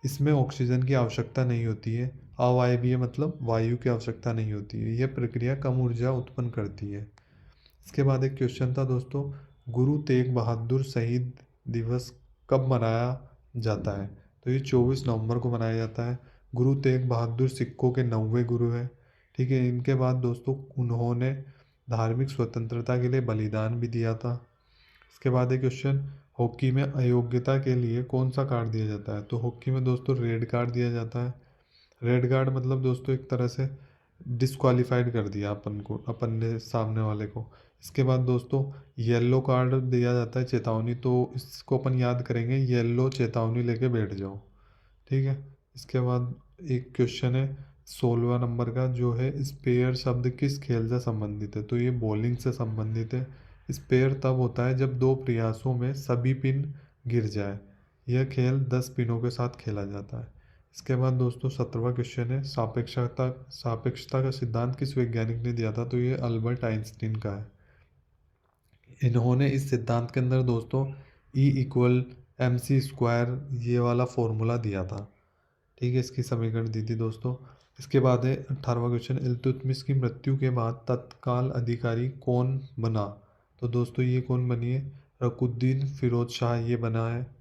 इसमें ऑक्सीजन की आवश्यकता नहीं होती है। अवायवीय मतलब वायु की आवश्यकता नहीं होती है। यह प्रक्रिया कम ऊर्जा उत्पन्न करती है। इसके बाद एक क्वेश्चन था दोस्तों, गुरु तेग बहादुर शहीद दिवस कब मनाया जाता है। तो ये 24 नवंबर को मनाया जाता है। गुरु तेग बहादुर सिखों के 9वें गुरु हैं। ठीक है, इनके बाद दोस्तों उन्होंने धार्मिक स्वतंत्रता के लिए बलिदान भी दिया था। इसके बाद एक क्वेश्चन, हॉकी में अयोग्यता के लिए कौन सा कार्ड दिया जाता है? तो हॉकी में दोस्तों रेड कार्ड दिया जाता है। रेड कार्ड मतलब दोस्तों एक तरह से डिस्क्वालीफाइड कर दिया अपन को, अपन ने सामने वाले को। इसके बाद दोस्तों येलो कार्ड दिया जाता है, चेतावनी। तो इसको अपन याद करेंगे, येलो चेतावनी लेके बैठ जाओ। ठीक है। इसके बाद एक क्वेश्चन है 16वां नंबर का, जो है स्पेयर शब्द किस खेल से संबंधित है? तो ये बॉलिंग से संबंधित है। स्पेयर तब होता है जब 2 प्रयासों में सभी पिन गिर जाए। यह खेल 10 पिनों के साथ खेला जाता है। इसके बाद दोस्तों 17वां क्वेश्चन है, सापेक्षता का सिद्धांत किस वैज्ञानिक ने दिया था? तो ये अल्बर्ट आइंस्टीन का है। इन्होंने इस सिद्धांत के अंदर दोस्तों E=mc² ये वाला फॉर्मूला दिया था। ठीक है, इसकी समीकरण दी थी दोस्तों। इसके बाद है 18वां क्वेश्चन, इल्तुतमिश की मृत्यु के बाद तत्काल अधिकारी कौन बना? तो दोस्तों ये कौन बनी है? रकुद्दीन फिरोज शाह ये बना है।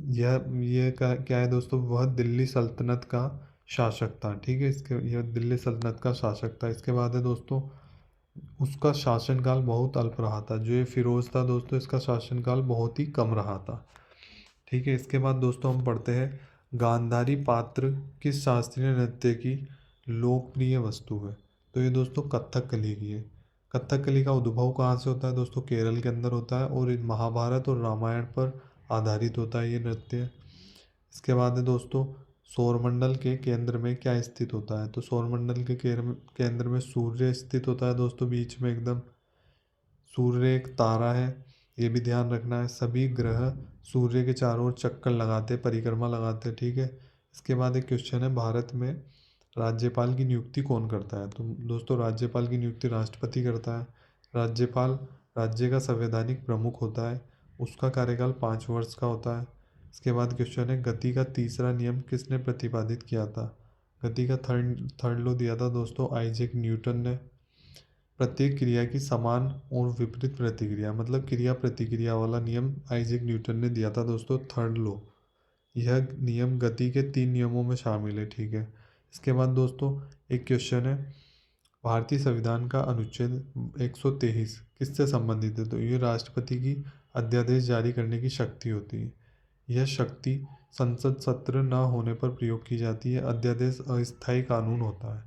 ये क्या है दोस्तों? वह दिल्ली सल्तनत का शासक था। ठीक है, यह दिल्ली सल्तनत का शासक था। इसके बाद है दोस्तों, उसका शासनकाल बहुत अल्प रहा था। जो ये फिरोज था दोस्तों, इसका शासनकाल बहुत ही कम रहा था। ठीक है। इसके बाद दोस्तों हम पढ़ते हैं, गांधारी पात्र किस शास्त्रीय नृत्य की लोकप्रिय वस्तु है? तो ये दोस्तों कथकली की है। कथकली का उद्भव कहाँ से होता है दोस्तों? केरल के अंदर होता है और महाभारत और रामायण पर आधारित होता है ये नृत्य। इसके बाद है दोस्तों, सौरमंडल के केंद्र में क्या स्थित होता है? तो सौरमंडल के केंद्र में सूर्य स्थित होता है दोस्तों, बीच में एकदम। सूर्य एक तारा है, ये भी ध्यान रखना है। सभी ग्रह सूर्य के चारों ओर चक्कर लगाते, परिक्रमा लगाते। ठीक है। इसके बाद एक क्वेश्चन है, भारत में राज्यपाल की नियुक्ति कौन करता है? तो दोस्तों राज्यपाल की नियुक्ति राष्ट्रपति करता है। राज्यपाल राज्य का संवैधानिक प्रमुख होता है। उसका कार्यकाल 5 वर्ष का होता है। इसके बाद क्वेश्चन है, गति का तीसरा नियम किसने प्रतिपादित किया था? गति का थर्ड लॉ दिया था दोस्तों आइजैक न्यूटन ने। प्रत्येक क्रिया की समान और विपरीत प्रतिक्रिया, मतलब क्रिया प्रतिक्रिया वाला नियम आइजैक न्यूटन ने दिया था दोस्तों, थर्ड लॉ। यह नियम गति के 3 नियमों में शामिल है। ठीक है। इसके बाद दोस्तों एक क्वेश्चन है, भारतीय संविधान का अनुच्छेद 123 किससे संबंधित है? तो ये राष्ट्रपति की अध्यादेश जारी करने की शक्ति होती है। यह शक्ति संसद सत्र न होने पर प्रयोग की जाती है। अध्यादेश अस्थायी कानून होता है।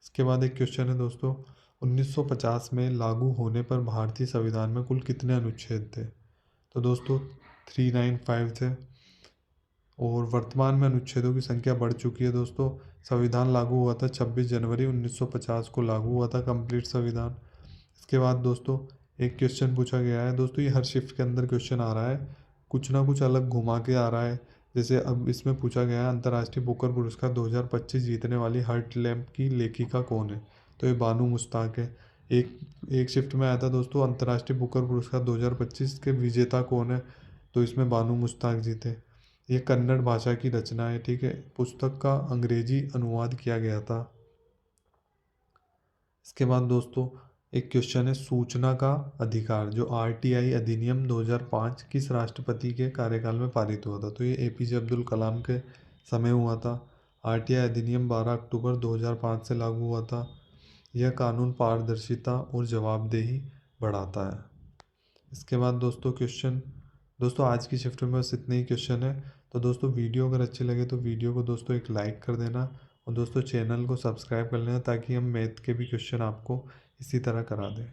इसके बाद एक क्वेश्चन है दोस्तों, 1950 में लागू होने पर भारतीय संविधान में कुल कितने अनुच्छेद थे? तो दोस्तों 395 थे। और वर्तमान में अनुच्छेदों की संख्या बढ़ चुकी है दोस्तों। संविधान लागू हुआ था 26 जनवरी 1950 को लागू हुआ था कंप्लीट संविधान। इसके बाद दोस्तों एक क्वेश्चन पूछा गया है दोस्तों, ये हर शिफ्ट के अंदर क्वेश्चन आ रहा है, कुछ ना कुछ अलग घुमा के आ रहा है। जैसे अब इसमें पूछा गया है, अंतर्राष्ट्रीय बुकर पुरस्कार 2025 जीतने वाली हर्ट लैम्प की लेखिका कौन है? तो ये बानू मुश्ताक है। एक एक शिफ्ट में आया था दोस्तों, अंतर्राष्ट्रीय बुकर पुरस्कार 2025 के विजेता कौन है? तो इसमें बानू मुश्ताक जी थे। ये कन्नड़ भाषा की रचना है। ठीक है, पुस्तक का अंग्रेजी अनुवाद किया गया था। इसके बाद दोस्तों एक क्वेश्चन है, सूचना का अधिकार जो आरटीआई अधिनियम 2005 किस राष्ट्रपति के कार्यकाल में पारित हुआ था? तो ये एपीजे अब्दुल कलाम के समय हुआ था। आरटीआई अधिनियम 12 अक्टूबर 2005 से लागू हुआ था। यह कानून पारदर्शिता और जवाबदेही बढ़ाता है। इसके बाद दोस्तों आज की शिफ्ट में बस इतने ही क्वेश्चन है। तो दोस्तों वीडियो अगर अच्छी लगे तो वीडियो को दोस्तों एक लाइक कर देना, और दोस्तों चैनल को सब्सक्राइब कर लेना, ताकि हम मैथ के भी क्वेश्चन आपको इसी तरह करा दें।